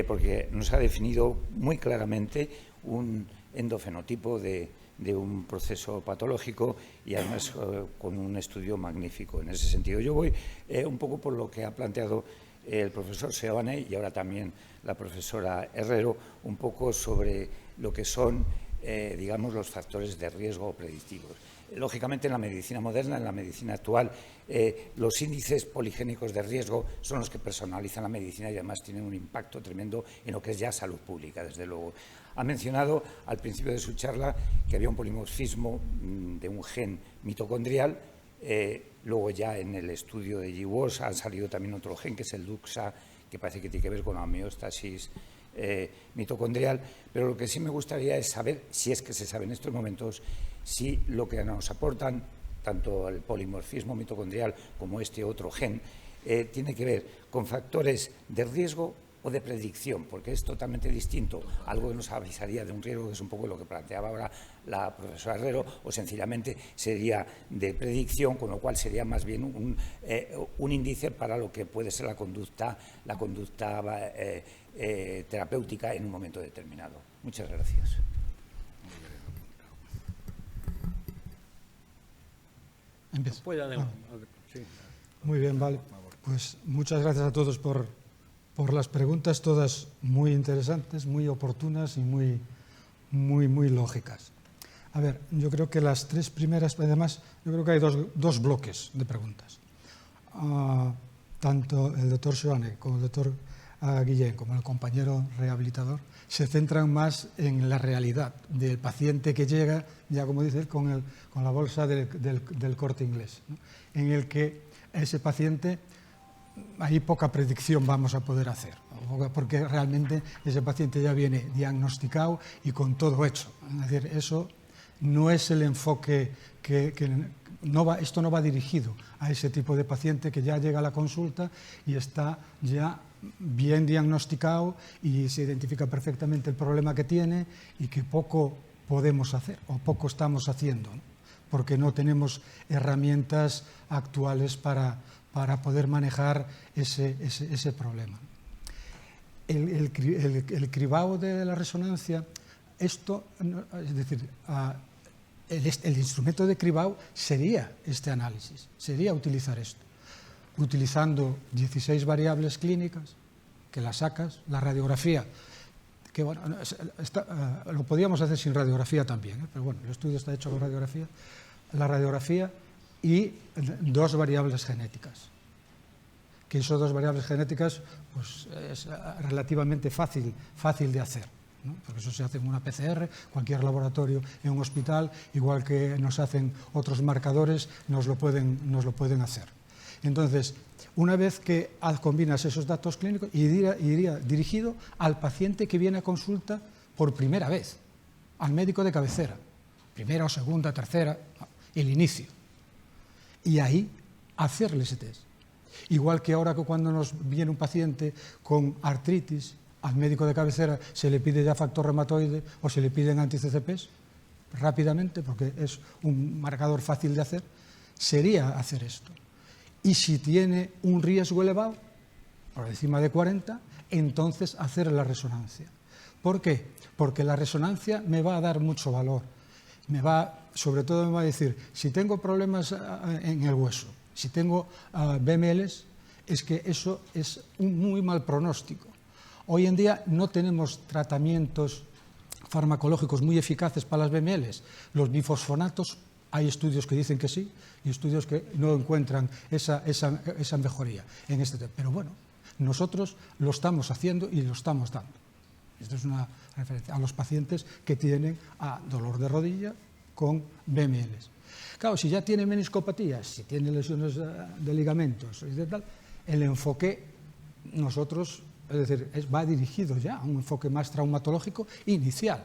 porque nos ha definido muy claramente un endofenotipo de un proceso patológico y además con un estudio magnífico en ese sentido. Yo voy un poco por lo que ha planteado el profesor Seoane y ahora también la profesora Herrero, un poco sobre lo que son, digamos, los factores de riesgo predictivos. Lógicamente, en la medicina moderna, en la medicina actual, los índices poligénicos de riesgo son los que personalizan la medicina y además tienen un impacto tremendo en lo que es ya salud pública, desde luego. Ha mencionado al principio de su charla que había un polimorfismo de un gen mitocondrial. Luego ya en el estudio de GWAS ha salido también otro gen, que es el DUXA, que parece que tiene que ver con la homeostasis mitocondrial. Pero lo que sí me gustaría es saber, si es que se sabe en estos momentos, si lo que nos aportan tanto el polimorfismo mitocondrial como este otro gen tiene que ver con factores de riesgo o de predicción, porque es totalmente distinto. Algo que nos avisaría de un riesgo, que es un poco lo que planteaba ahora la profesora Herrero, o sencillamente sería de predicción, con lo cual sería más bien un índice para lo que puede ser la conducta terapéutica en un momento determinado. Muchas gracias. Empiezo. Sí. Muy bien, vale. Pues muchas gracias a todos por las preguntas, todas muy interesantes, muy oportunas y muy lógicas. A ver, yo creo que las tres primeras, además, yo creo que hay dos bloques de preguntas. Tanto el doctor Seoane como el doctor Guillén, como el compañero rehabilitador, se centran más en la realidad del paciente que llega, ya como dice, con la bolsa del Corte Inglés, ¿no? En el que ese paciente, ahí poca predicción vamos a poder hacer, porque realmente ese paciente ya viene diagnosticado y con todo hecho. Es decir, eso no es el enfoque esto no va dirigido a ese tipo de paciente que ya llega a la consulta y está ya bien diagnosticado y se identifica perfectamente el problema que tiene y que poco podemos hacer o poco estamos haciendo, ¿no? Porque no tenemos herramientas actuales para poder manejar ese problema. El cribado de la resonancia, esto, es decir, el instrumento de cribado sería este análisis, sería utilizar esto, utilizando 16 variables clínicas, que las sacas, la radiografía, que bueno, lo podíamos hacer sin radiografía también, pero bueno, el estudio está hecho con radiografía. La radiografía y 2 variables genéticas. Que esas 2 variables genéticas pues, es relativamente fácil de hacer, ¿no? Porque eso se hace en una PCR, cualquier laboratorio en un hospital, igual que nos hacen otros marcadores, nos lo pueden hacer. Entonces, una vez que combinas esos datos clínicos, iría dirigido al paciente que viene a consulta por primera vez, al médico de cabecera, primera o segunda, tercera, el inicio. Y ahí hacerle ese test. Igual que ahora que cuando nos viene un paciente con artritis, al médico de cabecera se le pide ya factor reumatoide o se le piden anti-CCPs rápidamente, porque es un marcador fácil de hacer, sería hacer esto. Y si tiene un riesgo elevado, por encima de 40, entonces hacer la resonancia. ¿Por qué? Porque la resonancia me va a dar mucho valor. Sobre todo me va a decir, si tengo problemas en el hueso, si tengo BMLs, es que eso es un muy mal pronóstico. Hoy en día no tenemos tratamientos farmacológicos muy eficaces para las BMLs. Los bifosfonatos, hay estudios que dicen que sí y estudios que no encuentran esa mejoría en este tema. Pero bueno, nosotros lo estamos haciendo y lo estamos dando. Esto es una referencia a los pacientes que tienen dolor de rodilla con BMLs. Claro, si ya tiene meniscopatías, si tiene lesiones de ligamentos y de tal, el enfoque nosotros, es decir, va dirigido ya a un enfoque más traumatológico inicial.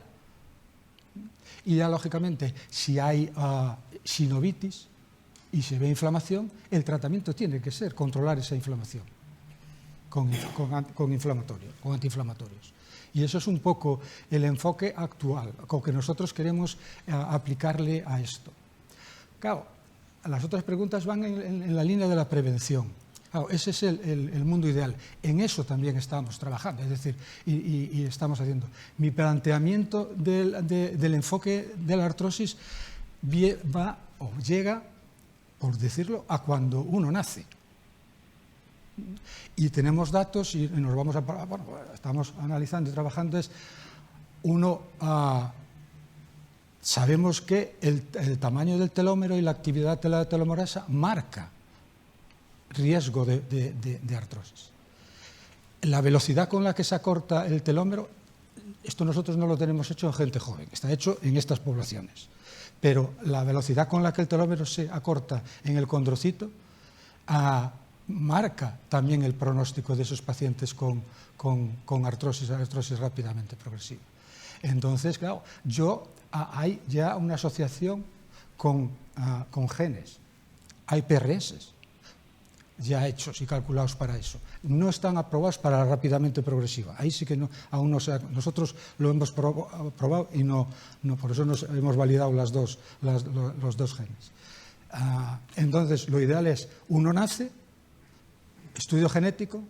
Y ya, lógicamente, si hay sinovitis y se ve inflamación, el tratamiento tiene que ser controlar esa inflamación con antiinflamatorios. Y eso es un poco el enfoque actual, con que nosotros queremos aplicarle a esto. Claro, las otras preguntas van en la línea de la prevención. Claro, ese es el mundo ideal. En eso también estamos trabajando, es decir, y estamos haciendo. Mi planteamiento del enfoque de la artrosis llega, por decirlo, a cuando uno nace. Y tenemos datos y nos vamos estamos analizando y trabajando. Sabemos que el tamaño del telómero y la actividad de la telomerasa marca riesgo de artrosis. La velocidad con la que se acorta el telómero, esto nosotros no lo tenemos hecho en gente joven, está hecho en estas poblaciones. Pero la velocidad con la que el telómero se acorta en el condrocito marca también el pronóstico de esos pacientes con artrosis rápidamente progresiva. Entonces, claro, hay ya una asociación con genes, hay PRS ya hechos y calculados para eso. No están aprobados para la rápidamente progresiva. Ahí sí que aún no se nosotros lo hemos probado y no por eso hemos validado los dos genes. Entonces, lo ideal es, uno nace, estudio genético,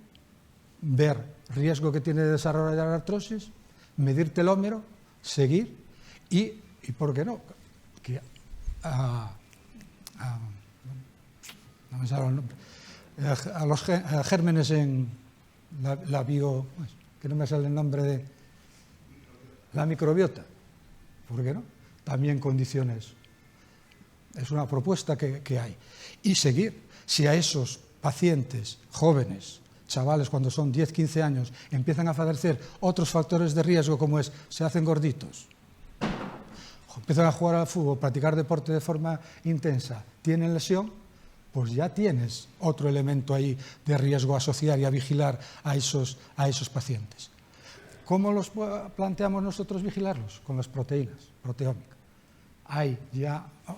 ver riesgo que tiene de desarrollar artrosis, medir telómero, seguir y ¿por qué no? No me sale el nombre. A los gérmenes en la bio... que no me sale el nombre de... la microbiota. ¿Por qué no? También condiciones. Es una propuesta que hay. Y seguir. Si a esos pacientes jóvenes, chavales cuando son 10, 15 años, empiezan a padecer otros factores de riesgo como se hacen gorditos, empiezan a jugar al fútbol, practicar deporte de forma intensa, tienen lesión, pues ya tienes otro elemento ahí de riesgo a asociar y a vigilar a esos pacientes. ¿Cómo los planteamos nosotros vigilarlos? Con las proteínas, proteómica.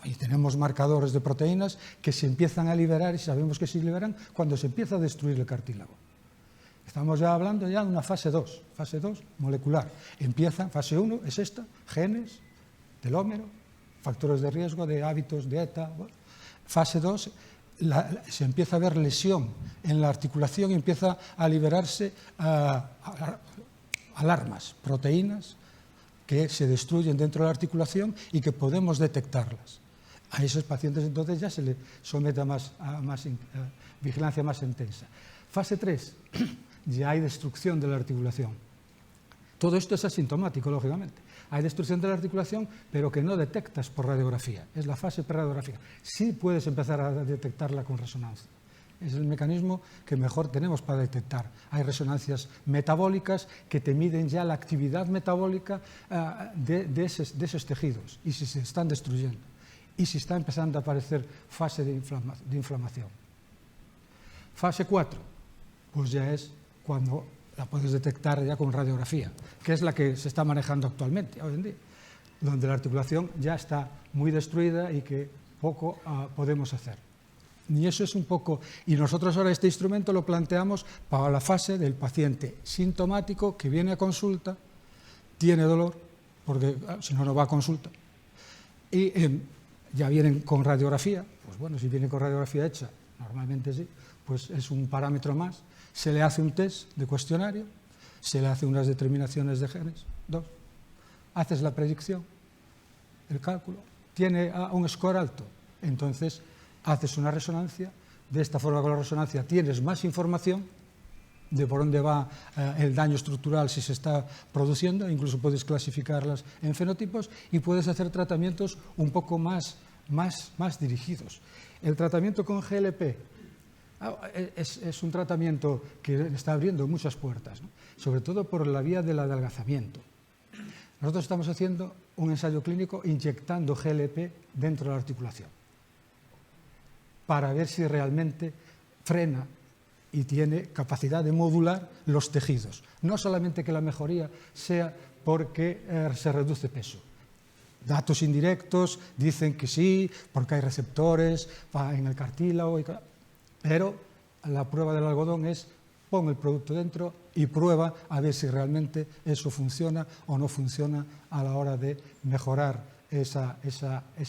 Y tenemos marcadores de proteínas que se empiezan a liberar y sabemos que se liberan cuando se empieza a destruir el cartílago. Estamos ya hablando ya de una fase 2 molecular. Empieza, fase 1 es esta, genes, telómero, factores de riesgo, de hábitos, dieta. Fase 2, se empieza a ver lesión en la articulación y empieza a liberarse alarmas, proteínas, que se destruyen dentro de la articulación y que podemos detectarlas. A esos pacientes entonces ya se les somete a vigilancia más intensa. Fase 3, ya hay destrucción de la articulación. Todo esto es asintomático, lógicamente. Hay destrucción de la articulación, pero que no detectas por radiografía. Es la fase preradiográfica. Sí puedes empezar a detectarla con resonancia. Es el mecanismo que mejor tenemos para detectar. Hay resonancias metabólicas que te miden ya la actividad metabólica de esos tejidos y si se están destruyendo y si está empezando a aparecer fase de inflamación. Fase 4, pues ya es cuando la puedes detectar ya con radiografía, que es la que se está manejando actualmente, hoy en día, donde la articulación ya está muy destruida y que poco podemos hacer. Y eso es un poco, y nosotros ahora este instrumento lo planteamos para la fase del paciente sintomático que viene a consulta, tiene dolor, porque si no, no va a consulta, y ya vienen con radiografía, pues bueno, si viene con radiografía hecha, normalmente sí, pues es un parámetro más, se le hace un test de cuestionario, se le hace unas determinaciones de genes, 2, haces la predicción, el cálculo, tiene un score alto, entonces haces una resonancia, de esta forma con la resonancia tienes más información de por dónde va el daño estructural si se está produciendo, incluso puedes clasificarlas en fenotipos y puedes hacer tratamientos un poco más dirigidos. El tratamiento con GLP es un tratamiento que está abriendo muchas puertas, ¿no? Sobre todo por la vía del adelgazamiento. Nosotros estamos haciendo un ensayo clínico inyectando GLP dentro de la articulación, para ver si realmente frena y tiene capacidad de modular los tejidos. No solamente que la mejoría sea porque se reduce peso. Datos indirectos dicen que sí, porque hay receptores en el cartílago, pero la prueba del algodón es pon el producto dentro y prueba a ver si realmente eso funciona o no funciona a la hora de mejorar esa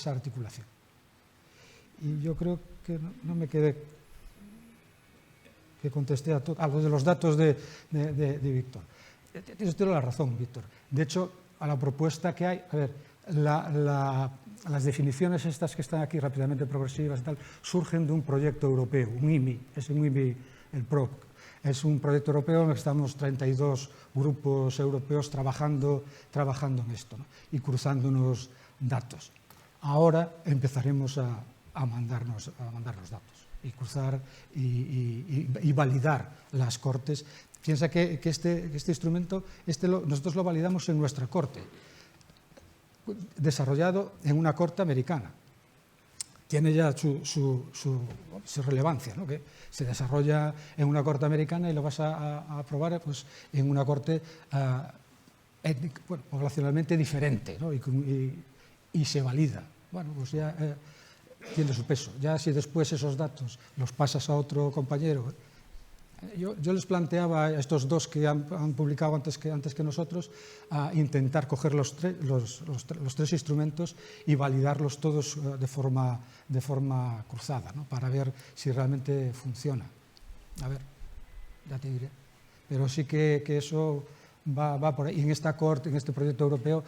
articulación. Y yo creo que no me quedé, que contesté a algo de los datos de Víctor. Tienes toda la razón, Víctor. De hecho, a la propuesta que hay, a ver, las definiciones estas que están aquí rápidamente progresivas y tal, surgen de un proyecto europeo, un IMI, es un IMI, el PROC. Es un proyecto europeo en el que estamos 32 grupos europeos trabajando en esto, ¿no? Y cruzándonos datos. Ahora empezaremos a mandarnos datos y cruzar y validar las cortes. Piensa que este instrumento nosotros lo validamos en nuestra corte, desarrollado en una corte americana. Tiene ya su relevancia, ¿no? Que se desarrolla en una corte americana y lo vas a aprobar pues, en una corte poblacionalmente diferente, ¿no? y se valida. Bueno, pues ya tiene su peso. Ya si después esos datos los pasas a otro compañero. Yo les planteaba a estos dos que han publicado antes que nosotros a intentar coger los tres instrumentos y validarlos todos de forma cruzada, ¿no? Para ver si realmente funciona. A ver, ya te diré. Pero sí que eso va por ahí. Y en esta corte, en este proyecto europeo,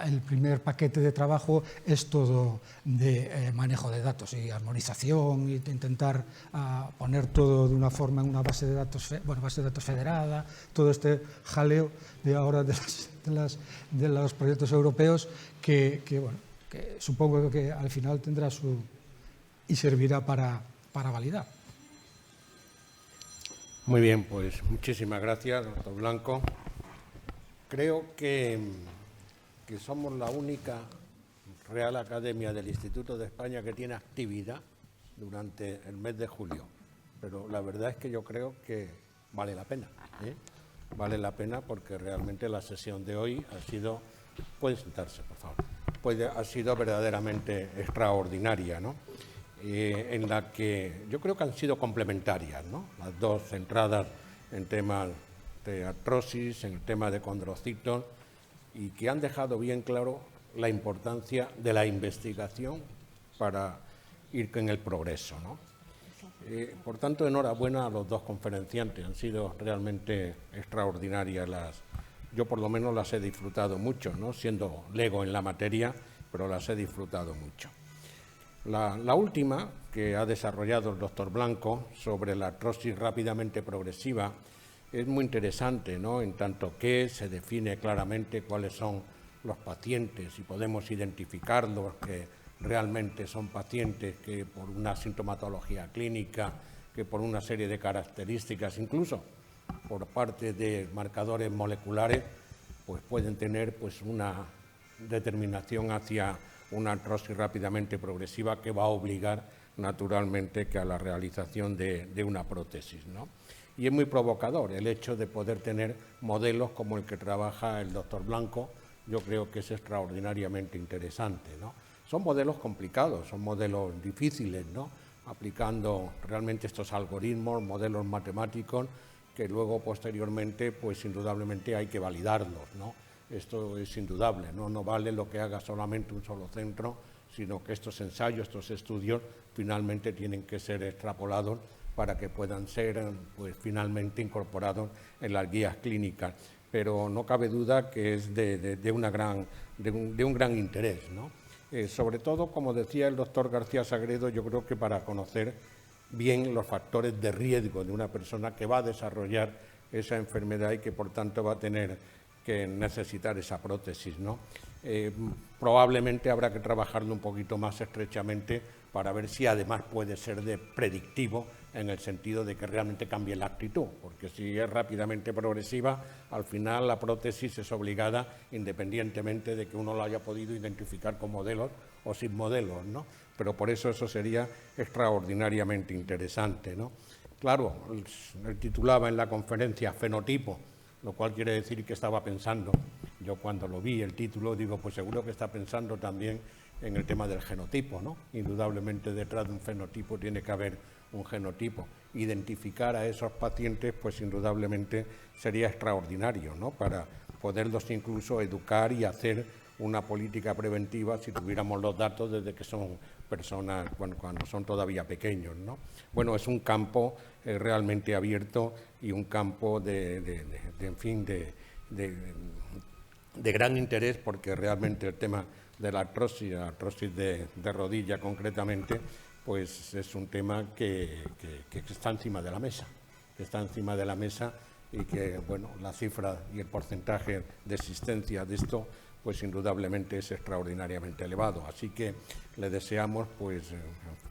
el primer paquete de trabajo es todo de manejo de datos y armonización y de intentar poner todo de una forma en una base de datos federada, todo este jaleo de ahora de los proyectos europeos que supongo que al final tendrá y servirá para validar. Muy bien, pues muchísimas gracias, doctor Blanco. Creo que somos la única Real Academia del Instituto de España que tiene actividad durante el mes de julio, pero la verdad es que yo creo que vale la pena, ¿eh? Vale la pena porque realmente la sesión de hoy ha sido, puede sentarse por favor, ha sido verdaderamente extraordinaria, ¿no? En la que yo creo que han sido complementarias, ¿no? Las dos centradas en temas de artrosis, en el tema de condrocitos, y que han dejado bien claro la importancia de la investigación para ir en el progreso, ¿no? Por tanto, enhorabuena a los dos conferenciantes, han sido realmente extraordinarias yo por lo menos las he disfrutado mucho, ¿no? Siendo lego en la materia, pero las he disfrutado mucho. La última, que ha desarrollado el doctor Blanco, sobre la artrosis rápidamente progresiva, es muy interesante, ¿no? En tanto que se define claramente cuáles son los pacientes y podemos identificarlos, que realmente son pacientes que por una sintomatología clínica, que por una serie de características, incluso por parte de marcadores moleculares, pues pueden tener pues una determinación hacia una artrosis rápidamente progresiva que va a obligar naturalmente que a la realización de una prótesis, ¿no? Y es muy provocador el hecho de poder tener modelos como el que trabaja el doctor Blanco. Yo creo que es extraordinariamente interesante, ¿no? Son modelos complicados, son modelos difíciles, ¿no? Aplicando realmente estos algoritmos, modelos matemáticos, que luego posteriormente, pues indudablemente hay que validarlos, ¿no? Esto es indudable, ¿no? No vale lo que haga solamente un solo centro, sino que estos ensayos, estos estudios, finalmente tienen que ser extrapolados para que puedan ser, pues, finalmente incorporados en las guías clínicas. Pero no cabe duda que es de un gran interés, ¿no? Sobre todo, como decía el doctor García Sagredo, yo creo que para conocer bien los factores de riesgo de una persona que va a desarrollar esa enfermedad y que, por tanto, va a tener que necesitar esa prótesis, ¿no? Probablemente habrá que trabajarlo un poquito más estrechamente para ver si además puede ser de predictivo en el sentido de que realmente cambie la actitud, porque si es rápidamente progresiva, al final la prótesis es obligada independientemente de que uno lo haya podido identificar con modelos o sin modelos, ¿no? Pero por eso sería extraordinariamente interesante, ¿no? Claro, él titulaba en la conferencia fenotipo, lo cual quiere decir que estaba pensando, yo cuando lo vi el título digo, pues seguro que está pensando también en el tema del genotipo, ¿no? Indudablemente detrás de un fenotipo tiene que haber un genotipo. Identificar a esos pacientes, pues indudablemente sería extraordinario, ¿no? Para poderlos incluso educar y hacer una política preventiva si tuviéramos los datos desde que son personas, bueno, cuando son todavía pequeños, ¿no? Bueno, es un campo realmente abierto y un campo de gran interés, porque realmente el tema de la artrosis de rodilla concretamente, pues es un tema que está encima de la mesa, y que, bueno, la cifra y el porcentaje de existencia de esto, pues indudablemente es extraordinariamente elevado. Así que le deseamos, pues,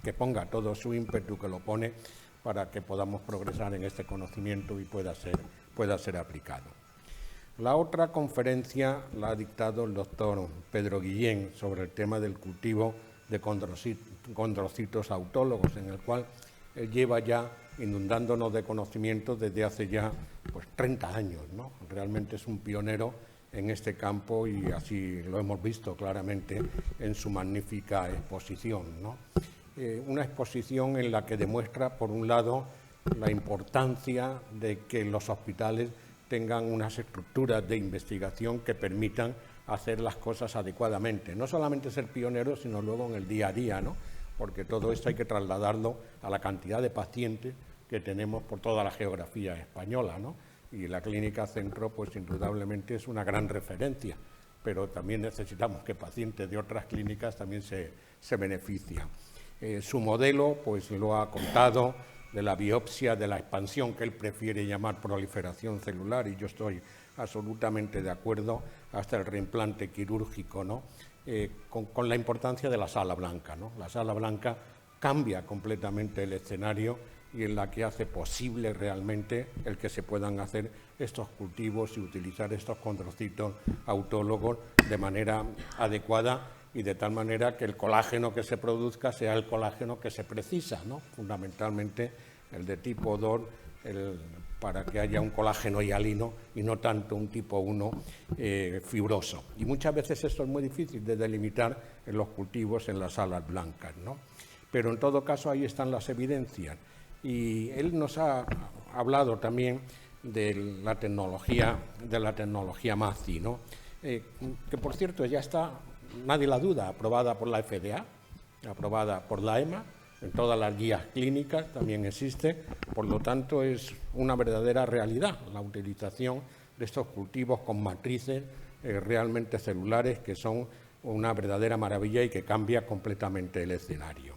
que ponga todo su ímpetu, que lo pone, para que podamos progresar en este conocimiento y pueda ser aplicado. La otra conferencia la ha dictado el doctor Pedro Guillén sobre el tema del cultivo de condrocitos autólogos, en el cual él lleva ya inundándonos de conocimientos desde hace ya, pues, 30 años, ¿no? Realmente es un pionero en este campo y así lo hemos visto claramente en su magnífica exposición, ¿no? Una exposición en la que demuestra, por un lado, la importancia de que los hospitales tengan unas estructuras de investigación que permitan hacer las cosas adecuadamente. No solamente ser pioneros, sino luego en el día a día, ¿no? Porque todo esto hay que trasladarlo a la cantidad de pacientes que tenemos por toda la geografía española, ¿no? Y la Clínica Centro, pues indudablemente es una gran referencia, pero también necesitamos que pacientes de otras clínicas también se beneficien. Su modelo, pues lo ha contado, de la biopsia, de la expansión, que él prefiere llamar proliferación celular, y yo estoy absolutamente de acuerdo, hasta el reimplante quirúrgico, ¿no? Con la importancia de la sala blanca, ¿no? La sala blanca cambia completamente el escenario y en la que hace posible realmente el que se puedan hacer estos cultivos y utilizar estos condrocitos autólogos de manera adecuada y de tal manera que el colágeno que se produzca sea el colágeno que se precisa, ¿no? Fundamentalmente el de tipo 2, para que haya un colágeno hialino y no tanto un tipo 1 fibroso. Y muchas veces esto es muy difícil de delimitar en los cultivos en las salas blancas, ¿no? Pero en todo caso ahí están las evidencias. Y él nos ha hablado también de la tecnología MACI, ¿no? Que por cierto ya está, nadie la duda, aprobada por la FDA, aprobada por la EMA, en todas las guías clínicas también existe, por lo tanto es una verdadera realidad la utilización de estos cultivos con matrices realmente celulares, que son una verdadera maravilla y que cambia completamente el escenario.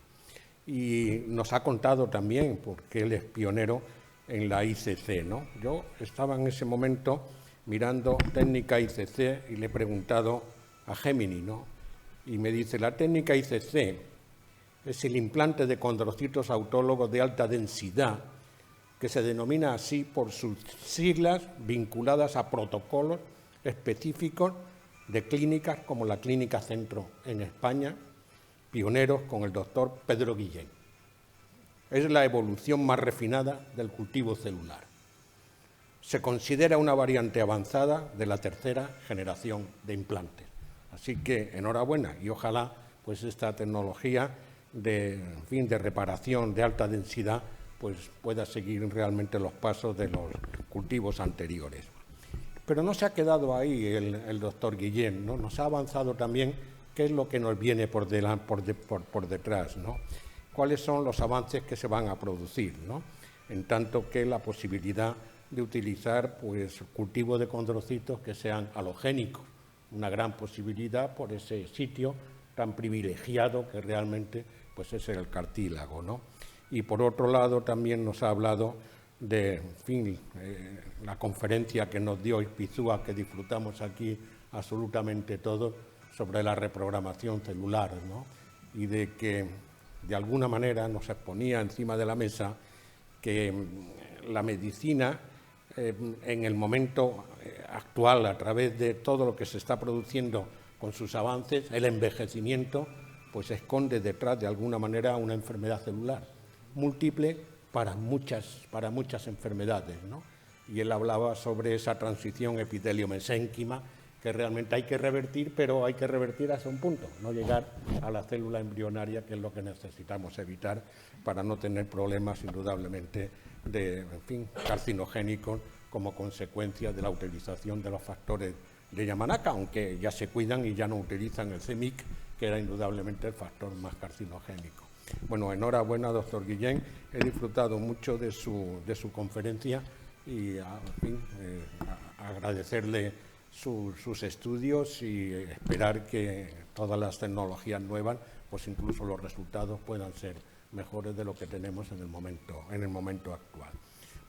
Y nos ha contado también, porque él es pionero, en la ICC, ¿no? Yo estaba en ese momento mirando técnica ICC y le he preguntado a Gemini, ¿no? Y me dice, la técnica ICC es el implante de condrocitos autólogos de alta densidad, que se denomina así por sus siglas vinculadas a protocolos específicos de clínicas como la Clínica Centro en España, pioneros con el doctor Pedro Guillén. Es la evolución más refinada del cultivo celular. Se considera una variante avanzada de la tercera generación de implantes. Así que enhorabuena y ojalá pues esta tecnología de reparación de alta densidad pues pueda seguir realmente los pasos de los cultivos anteriores. Pero no se ha quedado ahí el doctor Guillén, ¿no? Nos ha avanzado también qué es lo que nos viene por detrás, ¿no? Cuáles son los avances que se van a producir, ¿no? En tanto que la posibilidad de utilizar pues, cultivos de condrocitos que sean halogénicos, una gran posibilidad por ese sitio tan privilegiado que realmente pues, es el cartílago, ¿no? Y por otro lado también nos ha hablado de la conferencia que nos dio Ispizúa, que disfrutamos aquí absolutamente todos, sobre la reprogramación celular, ¿no? Y de que de alguna manera nos exponía encima de la mesa que la medicina en el momento actual, a través de todo lo que se está produciendo con sus avances, el envejecimiento pues esconde detrás de alguna manera una enfermedad celular múltiple para muchas enfermedades, ¿no? Y él hablaba sobre esa transición epitelio-mesénquima que realmente hay que revertir, pero hay que revertir hasta un punto, no llegar a la célula embrionaria, que es lo que necesitamos evitar para no tener problemas indudablemente de, carcinogénicos como consecuencia de la utilización de los factores de Yamanaka, aunque ya se cuidan y ya no utilizan el CEMIC, que era indudablemente el factor más carcinogénico. Bueno, enhorabuena, doctor Guillén. He disfrutado mucho de su conferencia y, agradecerle sus estudios y esperar que todas las tecnologías nuevas, pues incluso los resultados puedan ser mejores de lo que tenemos en el momento actual.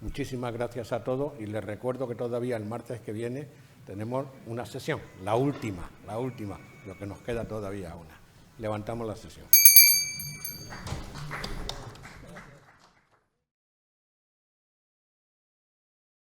Muchísimas gracias a todos y les recuerdo que todavía el martes que viene tenemos una sesión, la última, lo que nos queda todavía una. Levantamos la sesión.